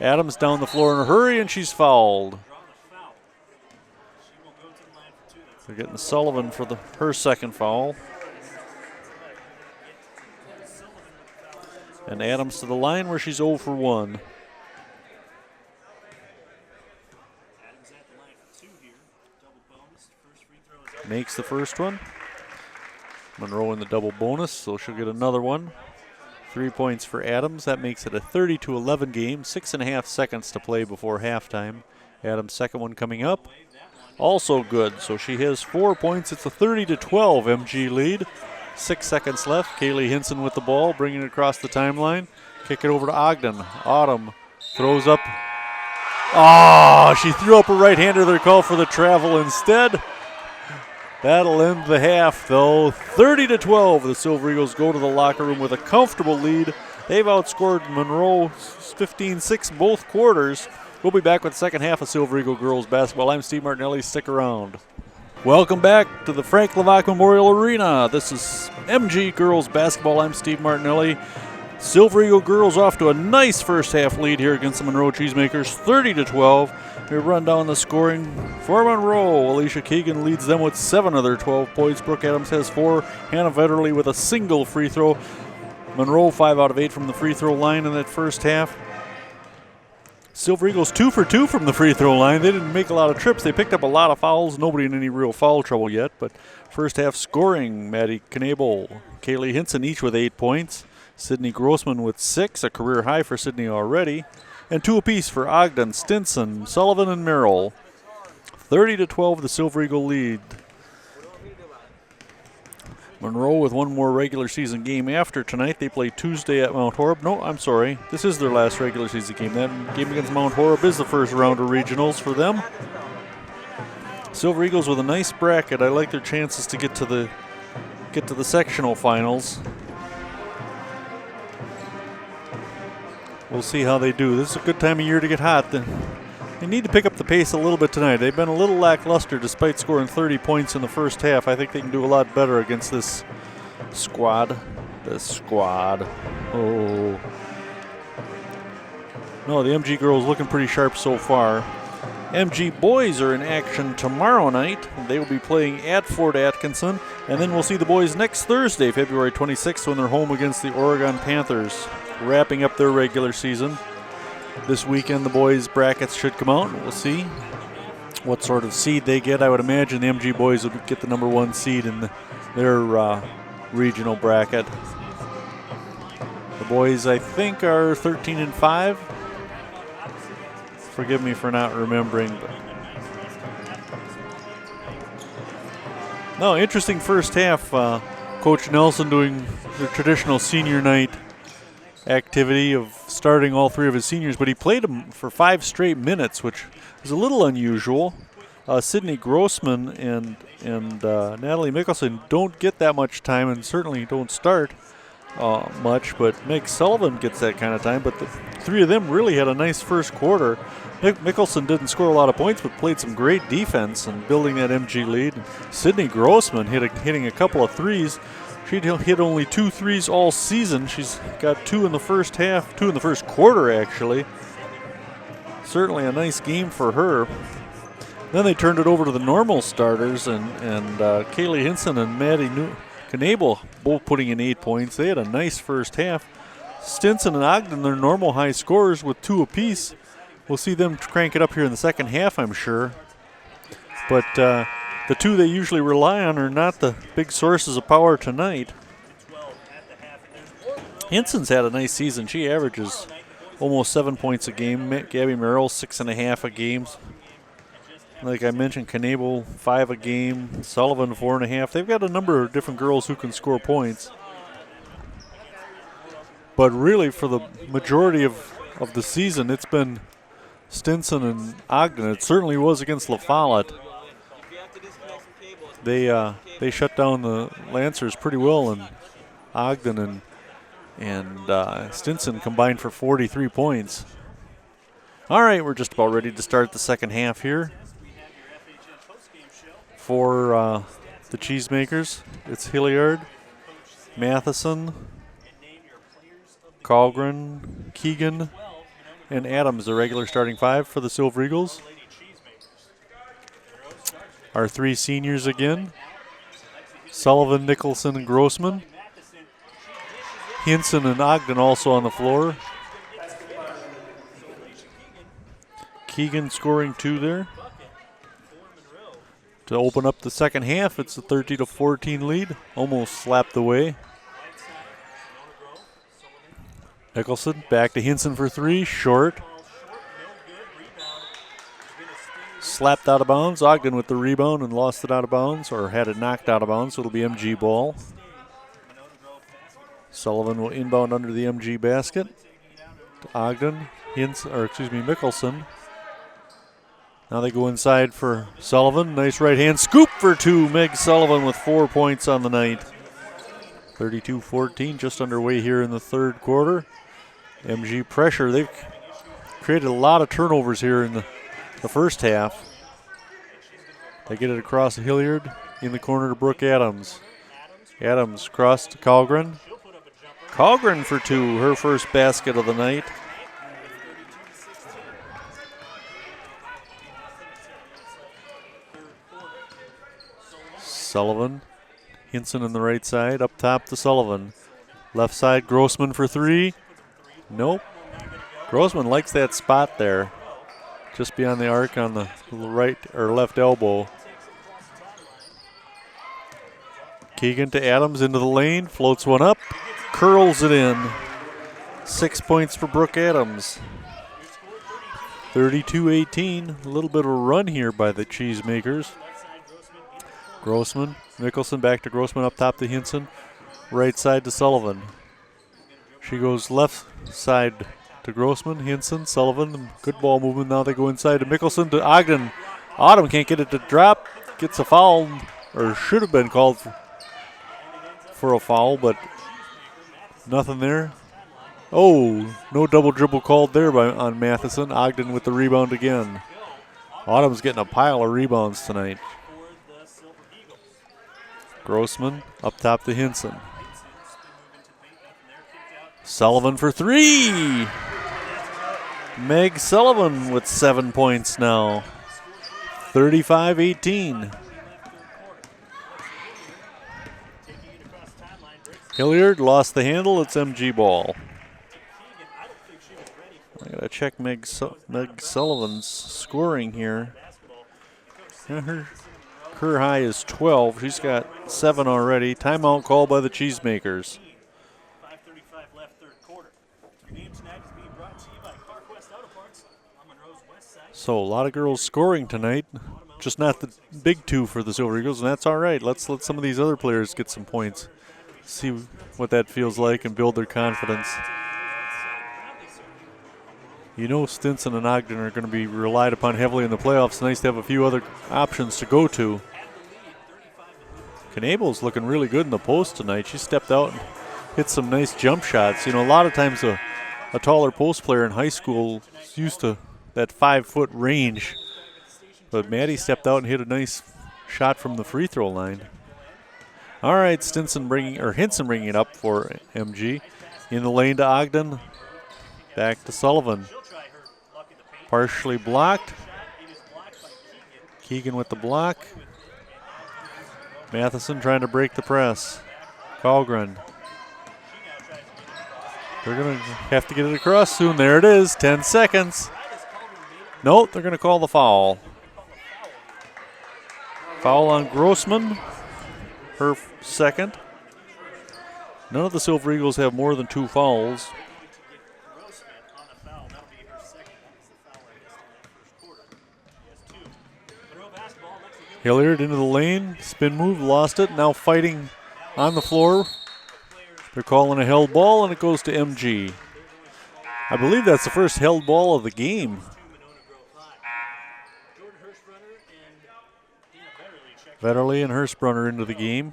Adams down the floor in a hurry, and she's fouled. They're getting Sullivan for her second foul. And Adams to the line where she's 0 for 1. Makes the first one. Monroe in the double bonus, so she'll get another one. 3 points for Adams. That makes it a 30-11 game. 6.5 seconds to play before halftime. Adams' second one coming up. Also good, so she has 4 points. It's a 30-12 MG lead. 6 seconds left. Kaylee Hinson with the ball, bringing it across the timeline. Kick it over to Ogden. Autumn throws up. She threw up a right-hander. They're called for the travel instead. That'll end the half, though. 30-12. The Silver Eagles go to the locker room with a comfortable lead. They've outscored Monroe 15-6 both quarters. We'll be back with the second half of Silver Eagle girls basketball. I'm Steve Martinelli. Stick around. Welcome back to the Frank Levac Memorial Arena. This is MG girls basketball. I'm Steve Martinelli. Silver Eagle girls off to a nice first half lead here against the Monroe Cheesemakers, 30-12. We run down the scoring for Monroe. Alicia Keegan leads them with 7 of their 12 points. Brooke Adams has 4. Hannah Vetterly with a single free throw. Monroe 5 out of 8 from the free throw line in that first half. Silver Eagles 2 for 2 from the free throw line. They didn't make a lot of trips. They picked up a lot of fouls. Nobody in any real foul trouble yet. But first half scoring, Maddie Knable, Kaylee Hinson each with 8 points. Sydney Grossman with 6, a career high for Sydney already. And 2 apiece for Ogden, Stinson, Sullivan, and Merrill. 30-12, the Silver Eagle lead. Monroe with one more regular season game after tonight. They play Tuesday at Mount Horeb. No, I'm sorry. This is their last regular season game. That game against Mount Horeb is the first round of regionals for them. Silver Eagles with a nice bracket. I like their chances to get to the sectional finals. We'll see how they do. This is a good time of year to get hot. They need to pick up the pace a little bit tonight. They've been a little lackluster despite scoring 30 points in the first half. I think they can do a lot better against this squad. Oh. No, the MG girls looking pretty sharp so far. MG boys are in action tomorrow night. They will be playing at Fort Atkinson. And then we'll see the boys next Thursday, February 26th, when they're home against the Oregon Panthers, wrapping up their regular season. This weekend, the boys' brackets should come out. We'll see what sort of seed they get. I would imagine the MG boys would get the number 1 seed in their regional bracket. The boys, I think, are 13-5. Forgive me for not remembering. But no, interesting first half. Coach Nelson doing the traditional senior night activity of starting all 3 of his seniors, but he played them for 5 straight minutes, which is a little unusual. Sydney Grossman and Natalie Mickelson don't get that much time and certainly don't start much, but Meg Sullivan gets that kind of time. But the 3 of them really had a nice first quarter. Mickelson didn't score a lot of points, but played some great defense and building that MG lead. Sydney Grossman hitting a couple of threes. She'd hit only 2 threes all season. She's got 2 in the first half, 2 in the first quarter, actually. Certainly a nice game for her. Then they turned it over to the normal starters, and Kaylee Hinson and Maddie Knable both putting in 8 points. They had a nice first half. Stinson and Ogden, their normal high scorers with 2 apiece. We'll see them crank it up here in the second half, I'm sure. But the 2 they usually rely on are not the big sources of power tonight. Hinson's had a nice season. She averages almost 7 points a game. Gabby Merrill, 6.5 a game. Like I mentioned, Knable, 5 a game. Sullivan, 4.5. They've got a number of different girls who can score points. But really, for the majority of the season, it's been Stinson and Ogden. It certainly was against La Follette. They shut down the Lancers pretty well, and Ogden and Stinson combined for 43 points. All right, we're just about ready to start the second half here. For the Cheesemakers, it's Hilliard, Matheson, Colgren, Keegan, and Adams, the regular starting 5 for the Silver Eagles. Our 3 seniors again: Sullivan, Nicholson, and Grossman. Hinson and Ogden also on the floor. Keegan scoring 2 there. To open up the second half, it's a 30-14 lead. Almost slapped away. Nicholson back to Hinson for 3, short. Slapped out of bounds. Ogden with the rebound and lost it out of bounds, or had it knocked out of bounds, so it'll be MG ball. Sullivan will inbound under the MG basket. To Ogden, Mickelson. Now they go inside for Sullivan. Nice right hand scoop for 2. Meg Sullivan with 4 points on the night. 32-14, just underway here in the third quarter. MG pressure. They've created a lot of turnovers here in the first half. They get it across to Hilliard in the corner to Brooke Adams. Adams cross to Colgren. Colgren for 2, her first basket of the night. Sullivan, Hinson on the right side, up top to Sullivan. Left side, Grossman for 3. Nope. Grossman likes that spot there, just beyond the arc on the right or left elbow. Keegan to Adams into the lane, floats one up, curls it in. 6 points for Brooke Adams. 32-18, a little bit of a run here by the Cheesemakers. Grossman, Nicholson back to Grossman, up top to Hinson. Right side to Sullivan. She goes left side to Grossman, Hinson, Sullivan. Good ball movement. Now they go inside to Mickelson to Ogden. Autumn can't get it to drop. Gets a foul, or should have been called for a foul, but nothing there. Oh, no double dribble called there on Matheson. Ogden with the rebound again. Autumn's getting a pile of rebounds tonight. Grossman up top to Hinson. Sullivan for 3. Meg Sullivan with 7 points now. 35-18. Hilliard lost the handle. It's MG ball. I gotta check Meg Sullivan's scoring here. Yeah, her career high is 12. She's got 7 already. Timeout call by the Cheesemakers. So a lot of girls scoring tonight. Just not the big two for the Silver Eagles, and that's all right. Let's let some of these other players get some points. See what that feels like and build their confidence. You know Stinson and Ogden are going to be relied upon heavily in the playoffs. It's nice to have a few other options to go to. Knabel's looking really good in the post tonight. She stepped out and hit some nice jump shots. You know, a lot of times a taller post player in high school is used to that 5-foot range. But Maddie stepped out and hit a nice shot from the free throw line. All right, Hinson bringing it up for MG. In the lane to Ogden. Back to Sullivan. Partially blocked. Keegan with the block. Matheson trying to break the press. Colgren. They're going to have to get it across soon. There it is, 10 seconds. Nope, they're going to call the foul. Foul on Grossman, her second. None of the Silver Eagles have more than 2 fouls. Hilliard into the lane, spin move, lost it, now fighting on the floor. They're calling a held ball, and it goes to MG. I believe that's the first held ball of the game. Vetterli and Hirschbrunner into the game.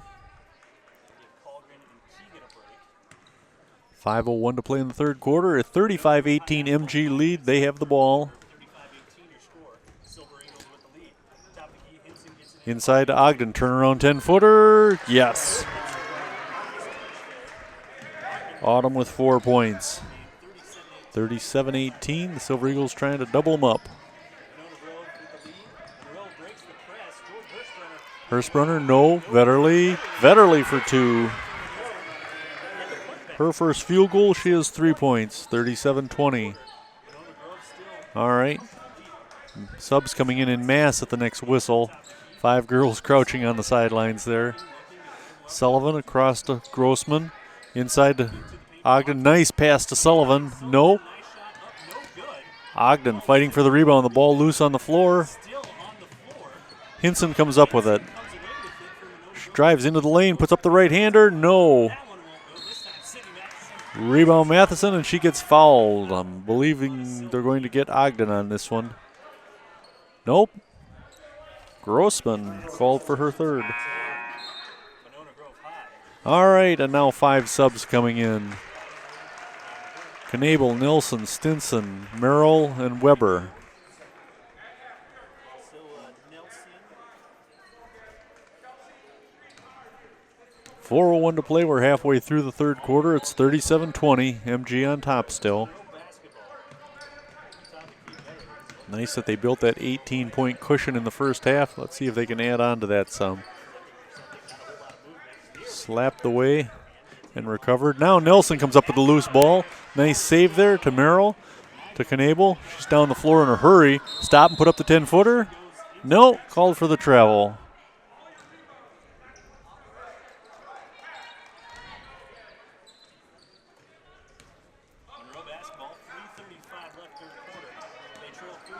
5:01 to play in the third quarter. A 35-18 MG lead. They have the ball. Inside to Ogden. Turnaround 10-footer. Yes. Autumn with 4 points. 37-18. The Silver Eagles trying to double them up. Hirschbrunner, no. Vetterli. Vetterli for 2. Her first field goal, she has 3 points. 37-20. All right. Subs coming in mass at the next whistle. 5 girls crouching on the sidelines there. Sullivan across to Grossman. Inside to Ogden. Nice pass to Sullivan. No. Ogden fighting for the rebound. The ball loose on the floor. Hinson comes up with it. Drives into the lane. Puts up the right-hander. No. Rebound Matheson, and she gets fouled. I'm believing they're going to get Ogden on this one. Nope. Grossman called for her third. All right, and now 5 subs coming in. Knabel, Nilsson, Stinson, Merrill, and Weber. .401 to play. We're halfway through the third quarter. It's 37-20. MG on top still. Nice that they built that 18-point cushion in the first half. Let's see if they can add on to that some. Slapped away and recovered. Now Nelson comes up with the loose ball. Nice save there to Merrill, to Knabel. She's down the floor in a hurry. Stop and put up the 10-footer. No, called for the travel.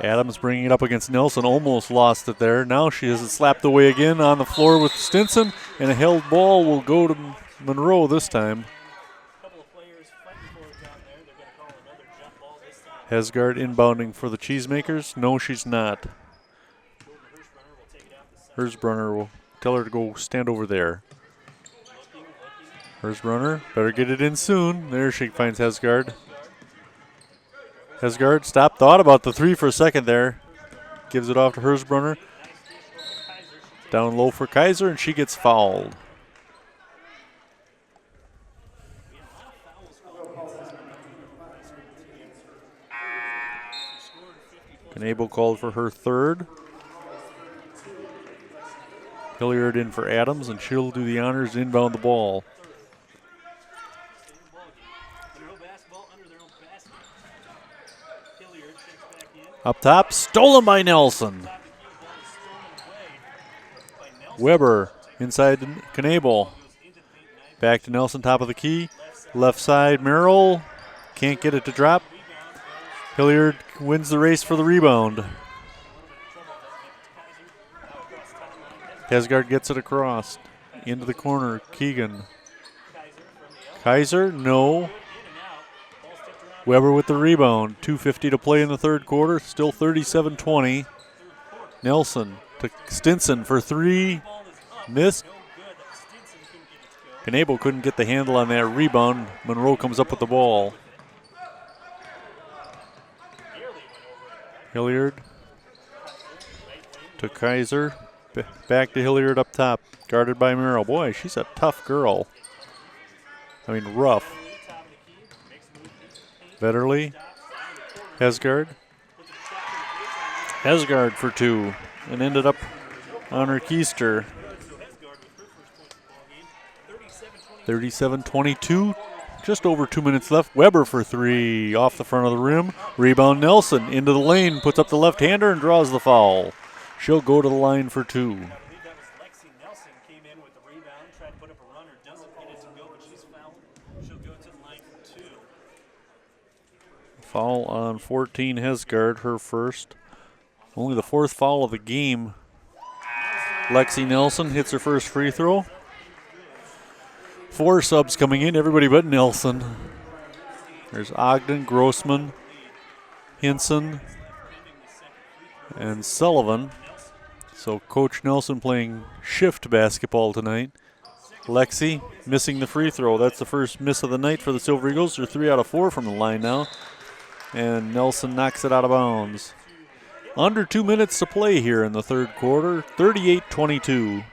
Adams bringing it up against Nelson, almost lost it there. Now she has it slapped away again on the floor with Stinson, and a held ball will go to Monroe this time. Hesgard inbounding for the Cheesemakers. No, she's not. Hirschbrunner will tell her to go stand over there. Hirschbrunner, better get it in soon. There she finds Hesgard. Hesgard stopped, thought about the 3 for a second there. Gives it off to Hirschbrunner. Down low for Kaiser, and she gets fouled. Knabel called for her third. Hilliard in for Adams, and she'll do the honors to inbound the ball. Up top, stolen by Nelson. Weber inside to Knable. Back to Nelson, top of the key. Left side, Merrill. Can't get it to drop. Hilliard wins the race for the rebound. Hesgard gets it across. Into the corner, Keegan. Kaiser, no. Weber with the rebound. 2:50 to play in the third quarter. Still 37-20. Nelson to Stinson for three. Missed. Knable couldn't get the handle on that rebound. Monroe comes up with the ball. Hilliard to Kaiser. Back to Hilliard up top. Guarded by Merrill. Boy, she's a tough girl. I mean, rough. Vetterly. Hesgard. Hesgard for two. And ended up on her keister. 37-22. Just over 2 minutes left. Weber for three. Off the front of the rim. Rebound Nelson. Into the lane. Puts up the left-hander and draws the foul. She'll go to the line for two. Foul on 14, Hesgard, her first. Only the fourth foul of the game. Lexi Nelson hits her first free throw. 4 subs coming in, everybody but Nelson. There's Ogden, Grossman, Hinson, and Sullivan. So Coach Nelson playing shift basketball tonight. Lexi missing the free throw. That's the first miss of the night for the Silver Eagles. They're 3 out of 4 from the line now. And Nelson knocks it out of bounds. Under 2 minutes to play here in the third quarter. 38-22.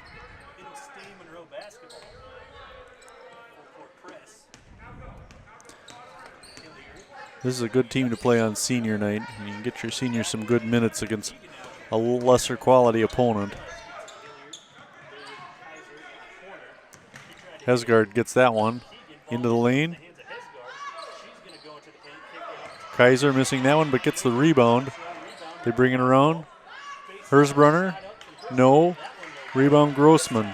This is a good team to play on senior night. You can get your seniors some good minutes against a lesser quality opponent. Hesgard gets that one into the lane. Kaiser missing that one, but gets the rebound. They bring it around. Hersbrunner, no. Rebound Grossman.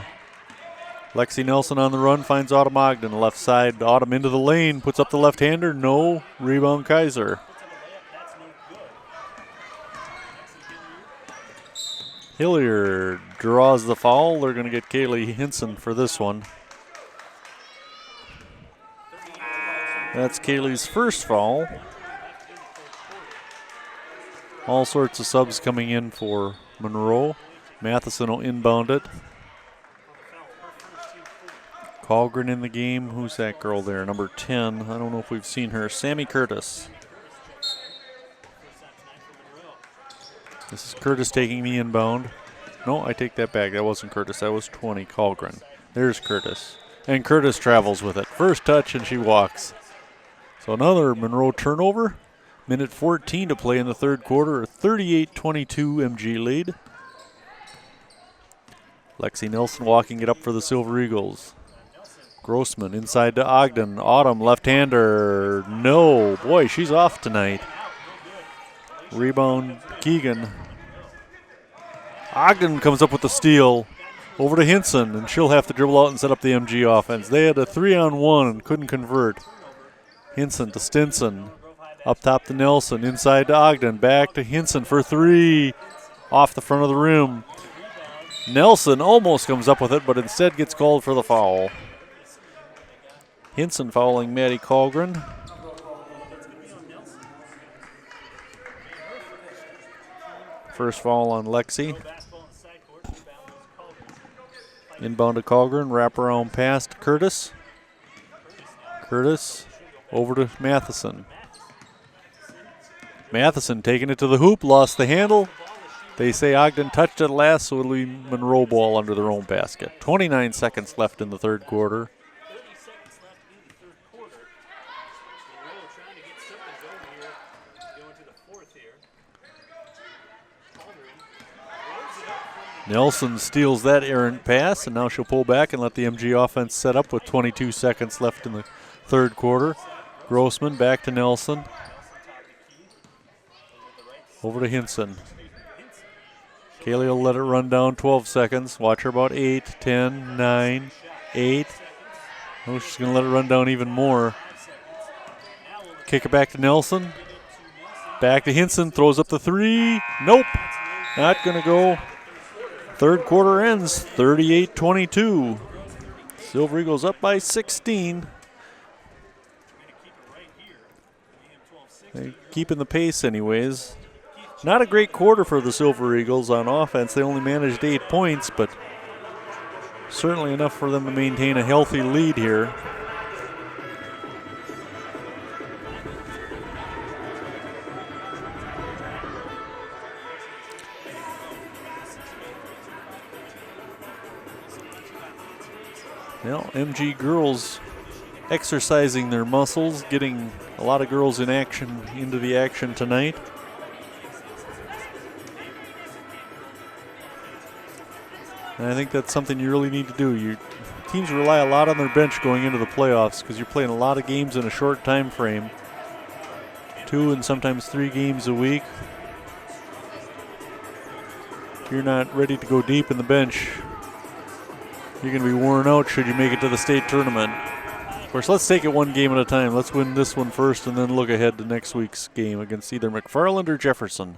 Lexi Nelson on the run, finds Autumn Ogden. Left side, Autumn into the lane, puts up the left-hander, no. Rebound Kaiser. Hilliard draws the foul. They're going to get Kaylee Hinson for this one. That's Kaylee's first foul. All sorts of subs coming in for Monroe. Matheson will inbound it. Colgren in the game. Who's that girl there? Number 10. I don't know if we've seen her. Sammy Curtis. This is Curtis taking the inbound. No, I take that back. That wasn't Curtis. That was 20, Colgren. There's Curtis. And Curtis travels with it. First touch and she walks. So another Monroe turnover. Minute 14 to play in the third quarter. A 38-22 MG lead. Lexi Nelson walking it up for the Silver Eagles. Grossman inside to Ogden. Autumn, left-hander. No. Boy, she's off tonight. Rebound, Keegan. Ogden comes up with the steal. Over to Hinson, and she'll have to dribble out and set up the MG offense. They had a 3-on-1 and couldn't convert. Hinson to Stinson. Up top to Nelson, inside to Ogden, back to Hinson for three. Off the front of the rim. Nelson almost comes up with it, but instead gets called for the foul. Hinson fouling Maddie Colgren. First foul on Lexi. Inbound to Colgren, wraparound pass to Curtis. Curtis over to Matheson. Matheson taking it to the hoop, lost the handle. They say Ogden touched it last, so it'll be Monroe ball under their own basket. 29 seconds left in the third quarter. Nelson steals that errant pass, and now she'll pull back and let the MG offense set up with 22 seconds left in the third quarter. Grossman back to Nelson. Over to Hinson. Kaylee will let it run down 12 seconds. Watch her about 8, 10, 9, 8. Oh, she's going to let it run down even more. Kick it back to Nelson. Back to Hinson. Throws up the 3. Nope. Not going to go. Third quarter ends 38-22. Silver Eagles up by 16. They're keeping the pace anyways. Not a great quarter for the Silver Eagles on offense. They only managed 8 points, but certainly enough for them to maintain a healthy lead here. Well, MG girls exercising their muscles, getting a lot of girls in action into the action tonight. And I think that's something you really need to do. Your teams rely a lot on their bench going into the playoffs because you're playing a lot of games in a short time frame. 2 and sometimes 3 games a week. If you're not ready to go deep in the bench, you're going to be worn out should you make it to the state tournament. Of course, let's take it one game at a time. Let's win this one first and then look ahead to next week's game against either McFarland or Jefferson.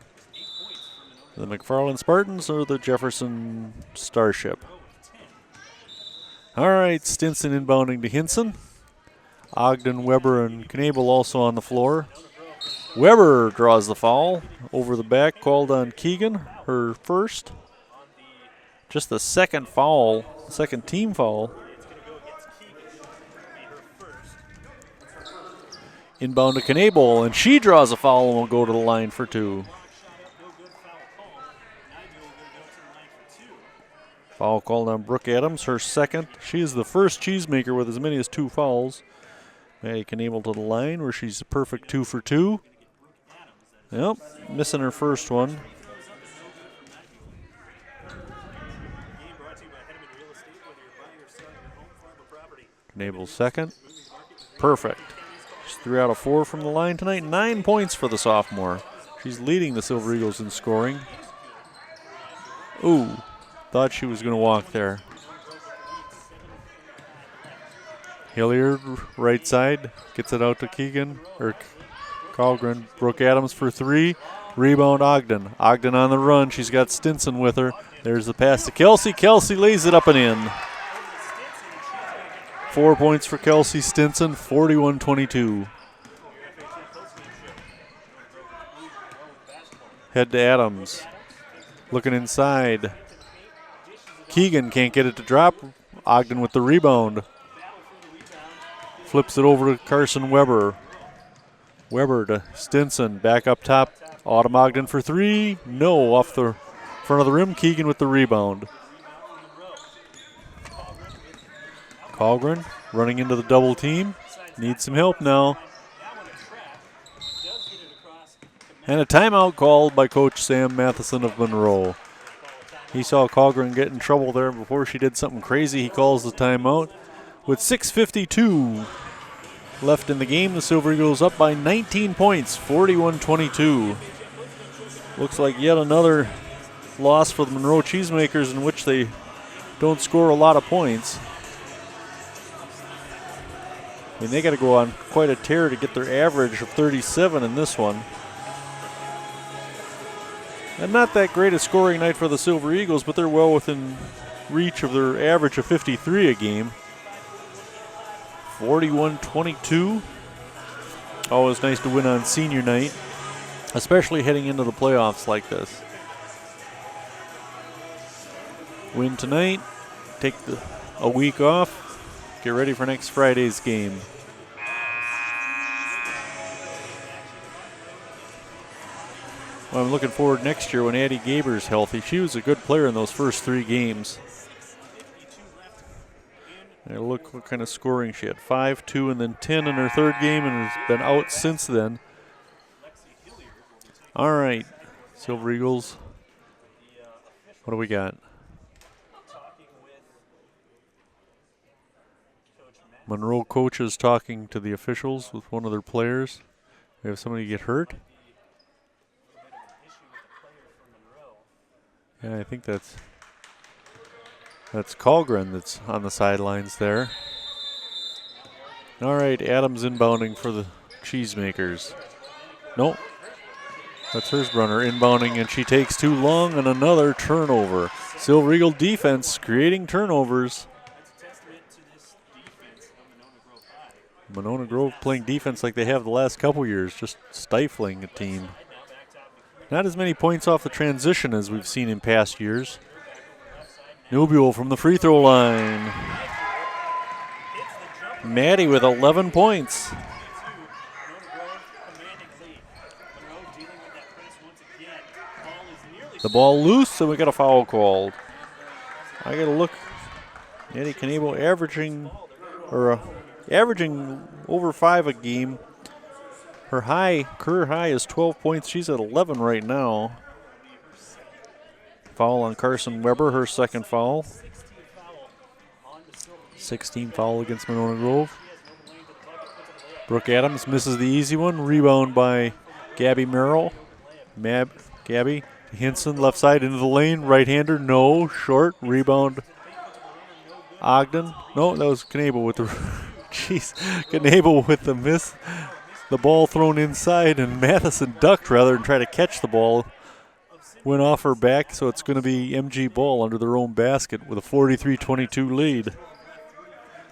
The McFarland Spartans or the Jefferson Starship. All right, Stinson inbounding to Hinson. Ogden, Weber, and Knabel also on the floor. Weber draws the foul. Over the back, called on Keegan, her first. Just the second foul, second team foul. Inbound to Knabel, and she draws a foul and will go to the line for 2. Foul called on Brooke Adams, her second. She is the first cheesemaker with as many as 2 fouls. Maddie Knabel to the line where she's a perfect 2 for 2. Yep, missing her first one. Knabel's second. Perfect. She's 3 out of 4 from the line tonight. 9 points for the sophomore. She's leading the Silver Eagles in scoring. Ooh. Thought she was going to walk there. Hilliard, right side, gets it out to Keegan, or Colgren. Brooke Adams for 3. Rebound Ogden. Ogden on the run. She's got Stinson with her. There's the pass to Kelsey. Kelsey lays it up and in. 4 points for Kelsey Stinson, 41-22. Head to Adams. Looking inside. Keegan can't get it to drop. Ogden with the rebound. Flips it over to Carson Weber. Weber to Stinson. Back up top. Autumn Ogden for 3. No, off the front of the rim. Keegan with the rebound. Colgren running into the double team. Needs some help now. And a timeout called by Coach Sam Matheson of Monroe. He saw Colgren get in trouble there before she did something crazy. He calls the timeout. With 6:52 left in the game, the Silver Eagles up by 19 points, 41-22. Looks like yet another loss for the Monroe Cheesemakers in which they don't score a lot of points. I mean, they got to go on quite a tear to get their average of 37 in this one. And not that great a scoring night for the Silver Eagles, but they're well within reach of their average of 53 a game. 41-22. Always nice to win on senior night, especially heading into the playoffs like this. Win tonight, take a week off, get ready for next Friday's game. Well, I'm looking forward next year when Addie Gaber's healthy. She was a good player in those first 3 games. And look what kind of scoring she had. 5, 2, and then 10 in her third game, and has been out since then. All right, Silver Eagles. What do we got? Monroe coaches talking to the officials with one of their players. We have somebody get hurt. Yeah, I think that's Colgren that's on the sidelines there. All right, Adams inbounding for the Cheesemakers. Nope. That's Hersbrunner inbounding, and she takes too long, and another turnover. Silver Eagle defense creating turnovers. Monona Grove playing defense like they have the last couple years, just stifling a team. Not as many points off the transition as we've seen in past years. Nubule from the free throw line. Maddie with 11 points. The ball loose, and we got a foul called. I got to look. Maddie Knebel averaging over 5 a game. Her career high is 12 points. She's at 11 right now. Foul on Carson Weber, her second foul. 16 foul against Monona Grove. Brooke Adams misses the easy one. Rebound by Gabby Merrill. Gabby Hinson, left side into the lane. Right-hander, no. Short. Rebound. Ogden. No, that was Knebel with the... Jeez. Knebel with the miss. The ball thrown inside, and Matheson ducked rather than try to catch the ball. Went off her back, so it's going to be MG ball under their own basket with a 43-22 lead.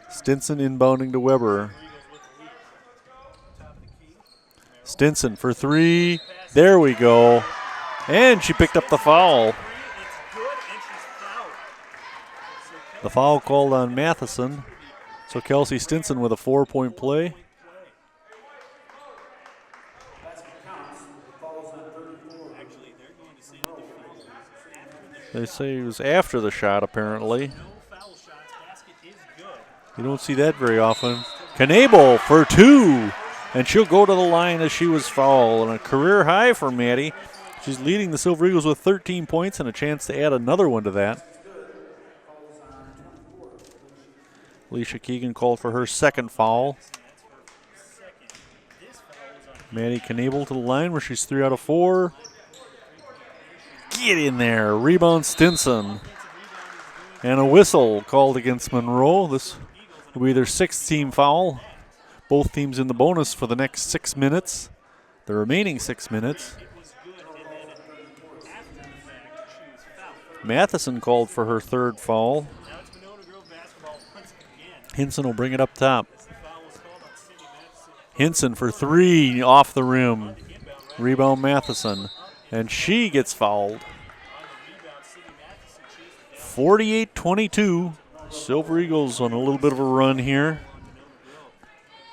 Stinson inbounding to Weber. Stinson for three. There we go. And she picked up the foul. The foul called on Matheson. So Kelsey Stinson with a 4-point play. They say it was after the shot, apparently. You don't see that very often. Knebel for two. And she'll go to the line as she was fouled. And a career high for Maddie. She's leading the Silver Eagles with 13 points and a chance to add another one to that. Alicia Keegan called for her second foul. Maddie Knebel to the line where she's 3 out of 4. Get in there. Rebound Stinson. And a whistle called against Monroe. This will be their 6th team foul. Both teams in the bonus for the next 6 minutes. The remaining 6 minutes. Matheson called for her 3rd foul. Hinson will bring it up top. Hinson for 3 off the rim. Rebound Matheson. And she gets fouled. 48-22. Silver Eagles on a little bit of a run here.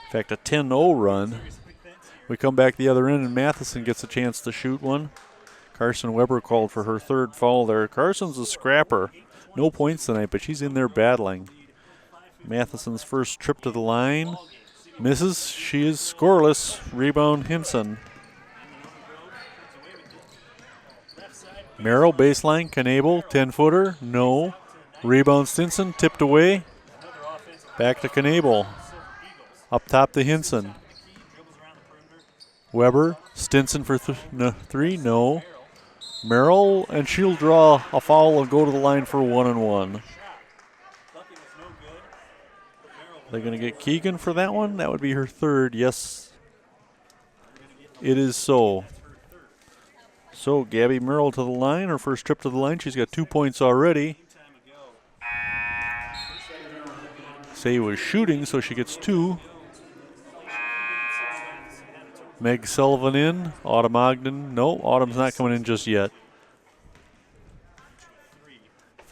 In fact, a 10-0 run. We come back the other end, and Matheson gets a chance to shoot one. Carson Weber called for her 3rd foul there. Carson's a scrapper. No points tonight, but she's in there battling. Matheson's first trip to the line. Misses. She is scoreless. Rebound Hinson. Merrill, baseline, Knebel, 10-footer, no. Rebound Stinson, tipped away. Back to Knebel. Up top to Hinson. Weber, Stinson for 3, no. Merrill, and she'll draw a foul and go to the line for 1-and-1. They're going to get Keegan for that one. That would be her 3rd. Yes, it is so. So Gabby Merrill to the line, her first trip to the line. She's got 2 points already. Say was shooting, so she gets 2. Meg Sullivan in. Autumn Ogden. No, Autumn's not coming in just yet.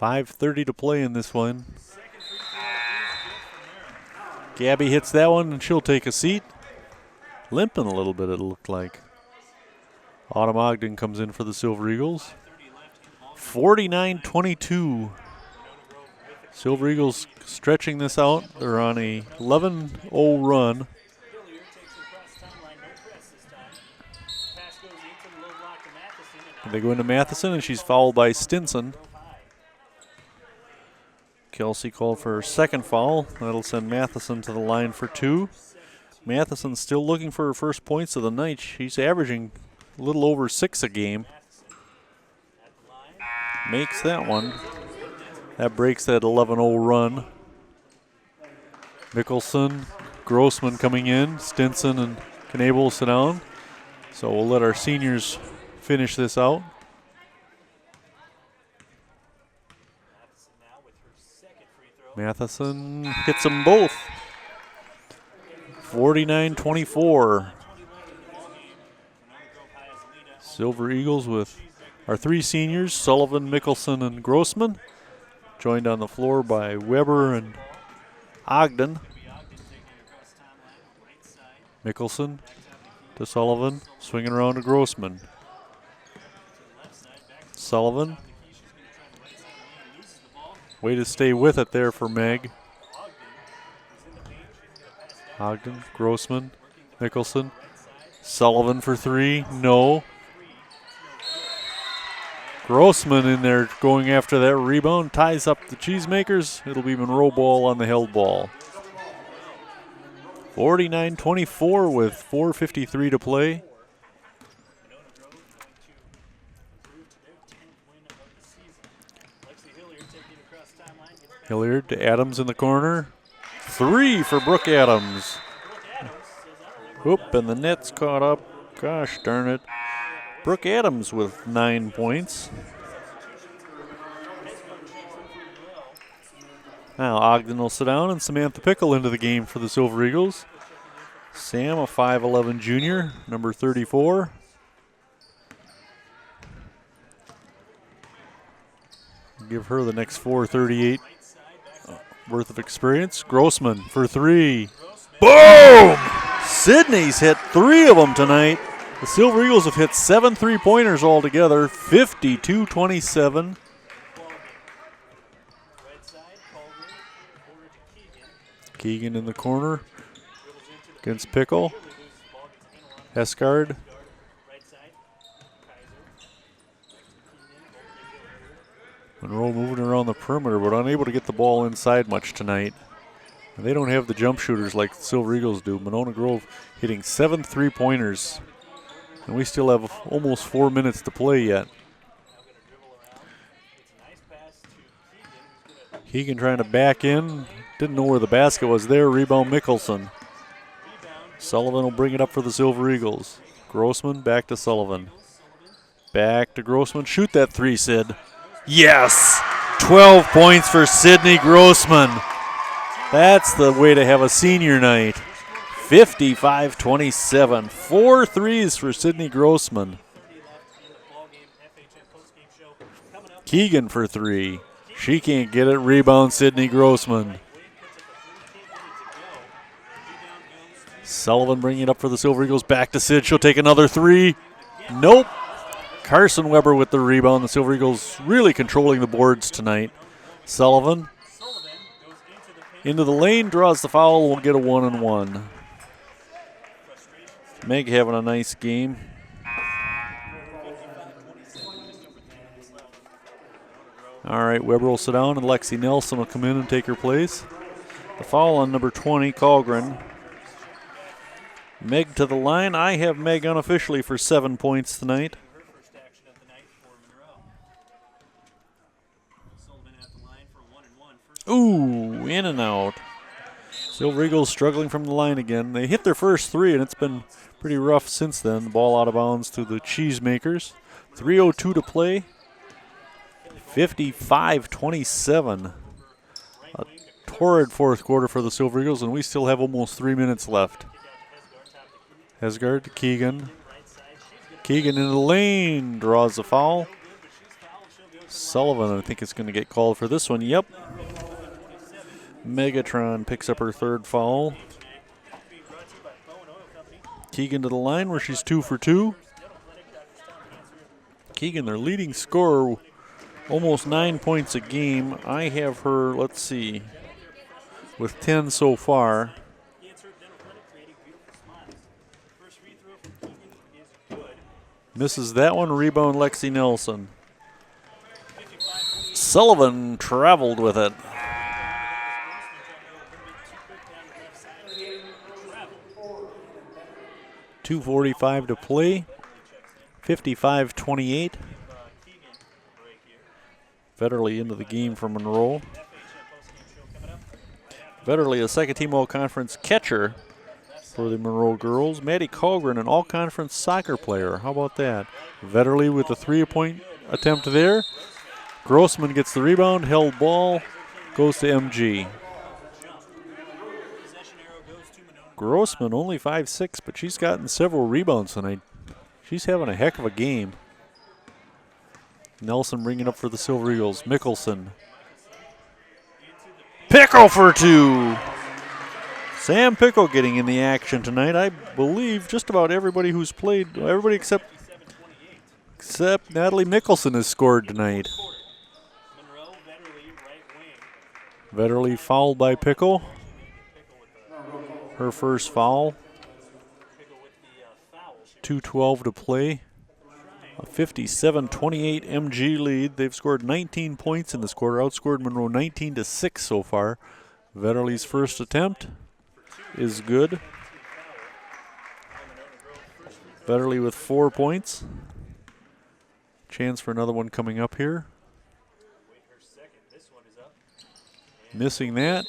5:30 to play in this one. Gabby hits that one, and she'll take a seat. Limping a little bit, it looked like. Autumn Ogden comes in for the Silver Eagles. 49-22. Silver Eagles stretching this out. They're on a 11-0 run. And they go into Matheson, and she's fouled by Stinson. Kelsey called for her second foul. That'll send Matheson to the line for 2. Matheson still looking for her first points of the night. She's averaging a little over 6 a game. Makes that one. That breaks that 11-0 run. Mickelson, Grossman coming in. Stinson and Knable sit down. So we'll let our seniors finish this out. Matheson hits them both. 49-24. Silver Eagles with our 3 seniors, Sullivan, Mickelson, and Grossman, joined on the floor by Weber and Ogden. Mickelson to Sullivan, swinging around to Grossman. Sullivan. Way to stay with it there for Meg. Ogden, Grossman, Mickelson. Sullivan for 3, no. Grossman in there going after that rebound, ties up the Cheesemakers. It'll be Monroe ball on the held ball. 49-24 with 4:53 to play. Hilliard to Adams in the corner. 3 for Brooke Adams. Whoop, and the net's caught up. Gosh darn it. Brooke Adams with 9 points. Now Ogden will sit down and Samantha Pickle into the game for the Silver Eagles. Sam, a 5'11 junior, number 34. Give her the next 4:38 worth of experience. Grossman for 3. Boom! Sydney's hit 3 of them tonight. The Silver Eagles have hit 7 3-pointers altogether, 52-27. Keegan in the corner against Pickle. Heskard. Monroe moving around the perimeter, but unable to get the ball inside much tonight. And they don't have the jump shooters like the Silver Eagles do. Monona Grove hitting 7 3-pointers. And we still have almost 4 minutes to play yet. Keegan trying to back in. Didn't know where the basket was there. Rebound Mickelson. Sullivan will bring it up for the Silver Eagles. Grossman back to Sullivan. Back to Grossman. Shoot that 3, Sid. Yes! 12 points for Sydney Grossman. That's the way to have a senior night. 55-27. 4 threes for Sydney Grossman. Keegan for 3. She can't get it. Rebound Sydney Grossman. Sullivan bringing it up for the Silver Eagles. Back to Sid. She'll take another 3. Nope. Carson Weber with the rebound. The Silver Eagles really controlling the boards tonight. Sullivan into the lane, draws the foul. We'll get a 1-and-1. Meg having a nice game. All right, Weber will sit down, and Lexi Nelson will come in and take her place. The foul on number 20, Colgren. Meg to the line. I have Meg unofficially for 7 points tonight. Ooh, in and out. Silver Eagles struggling from the line again. They hit their first 3, and it's been pretty rough since then. The ball out of bounds to the Cheesemakers. 3:02 to play. 55-27. A torrid fourth quarter for the Silver Eagles, and we still have almost 3 minutes left. Hesgard to Keegan. Keegan in the lane, draws the foul. Sullivan, I think, is going to get called for this one. Yep. Megatron picks up her 3rd foul. Keegan to the line where she's 2 for 2. Keegan, their leading scorer, almost 9 points a game. I have her, let's see, with 10 so far. Misses that one. Rebound Lexi Nelson. Sullivan traveled with it. 2:45 to play. 55-28. Vetterli into the game for Monroe. Vetterli, a second-team All-Conference catcher for the Monroe girls. Maddie Colgren, an All-Conference soccer player. How about that? Vetterli with a 3-point attempt there. Grossman gets the rebound, held ball, goes to MG. Grossman only 5'6", but she's gotten several rebounds tonight. She's having a heck of a game. Nelson bringing up for the Silver Eagles. Mickelson. Pickle for 2. Sam Pickle getting in the action tonight. I believe just about everybody who's played, everybody except Natalie Mickelson has scored tonight. Vetterli fouled by Pickle. Her first foul. 2:12 to play. A 57-28 MG lead. They've scored 19 points in this quarter. Outscored Monroe 19-6 so far. Vetterli's first attempt is good. Vetterli with 4 points. Chance for another one coming up here. Missing that.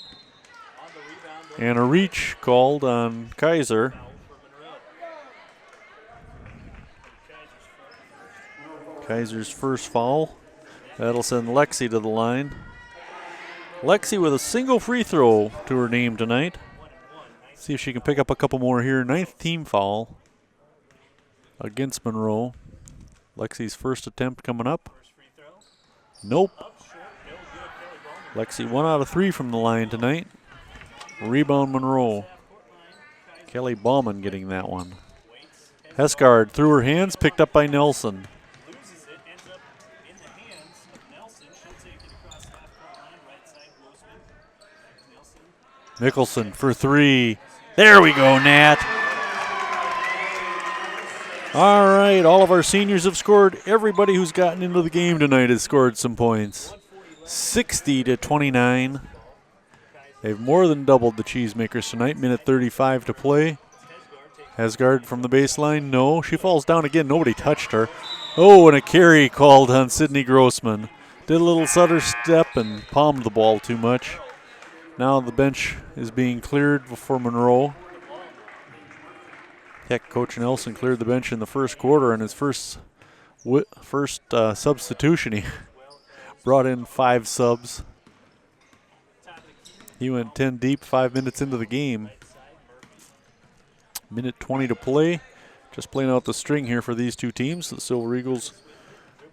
And a reach called on Kaiser. Kaiser's first foul. That'll send Lexi to the line. Lexi with a single free throw to her name tonight. See if she can pick up a couple more here. 9th team foul against Monroe. Lexi's first attempt coming up. Nope. Lexi 1 out of 3 from the line tonight. Rebound Monroe. Kelly Bauman getting that one. Hesgard through her hands, picked up by Nelson. Mickelson for 3. There we go, Nat. All right, all of our seniors have scored. Everybody who's gotten into the game tonight has scored some points. 60-29. They've more than doubled the Cheesemakers tonight. Minute 35 to play. Hesgard from the baseline. No, she falls down again. Nobody touched her. Oh, and a carry called on Sydney Grossman. Did a little stutter step and palmed the ball too much. Now the bench is being cleared for Monroe. Heck, Coach Nelson cleared the bench in the first quarter, and his first substitution, he brought in 5 subs. He went 10 deep 5 minutes into the game. Minute 20 to play. Just playing out the string here for these two teams. The Silver Eagles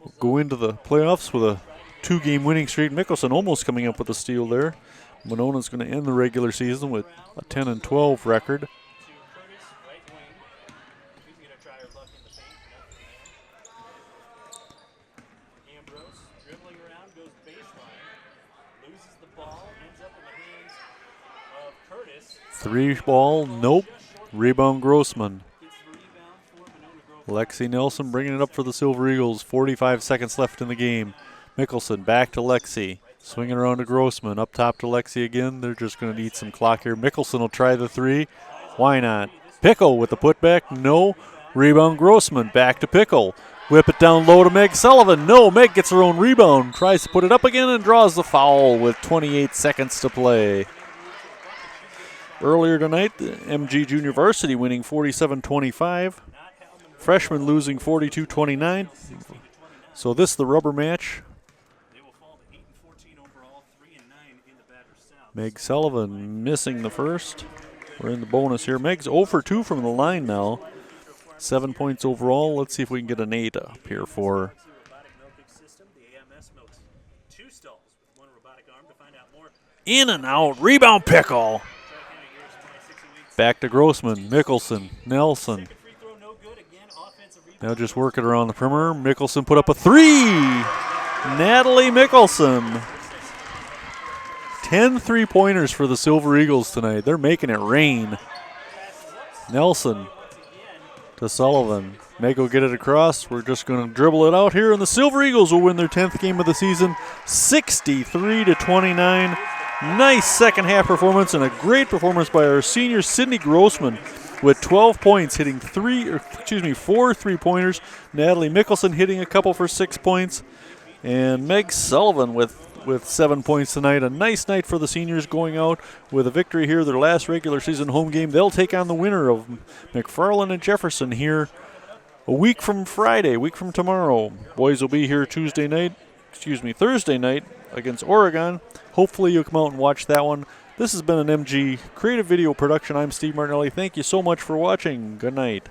will go into the playoffs with a 2-game winning streak. Mickelson almost coming up with a steal there. Monona's going to end the regular season with a 10-12 record. Three ball, nope. Rebound Grossman. Lexi Nelson bringing it up for the Silver Eagles. 45 seconds left in the game. Mickelson back to Lexi. Swinging around to Grossman. Up top to Lexi again. They're just going to need some clock here. Mickelson will try the 3. Why not? Pickle with the putback. No. Rebound Grossman. Back to Pickle. Whip it down low to Meg Sullivan. No. Meg gets her own rebound. Tries to put it up again and draws the foul with 28 seconds to play. Earlier tonight, the MG Junior Varsity winning 47-25. Freshmen losing 42-29. So this is the rubber match. Meg Sullivan missing the first. We're in the bonus here. Meg's 0 for 2 from the line now. 7 points overall. Let's see if we can get an 8 up here for her. In and out. Rebound Pickle. Back to Grossman. Mickelson. Nelson. Now just working around the perimeter. Mickelson put up a 3. Natalie Mickelson. 10 3-pointers for the Silver Eagles tonight. They're making it rain. Nelson to Sullivan. Meg will get it across. We're just going to dribble it out here, and the Silver Eagles will win their 10th game of the season, 63-29. Nice second half performance and a great performance by our senior Sydney Grossman. with 12 points, hitting 4 3-pointers. Natalie Mickelson hitting a couple for 6 points. And Meg Sullivan with 7 points tonight. A nice night for the seniors going out with a victory here, their last regular season home game. They'll take on the winner of McFarland and Jefferson here a week from Friday, a week from tomorrow. Boys will be here Thursday night against Oregon. Hopefully you'll come out and watch that one. This has been an MG Creative Video production. I'm Steve Martinelli. Thank you so much for watching. Good night.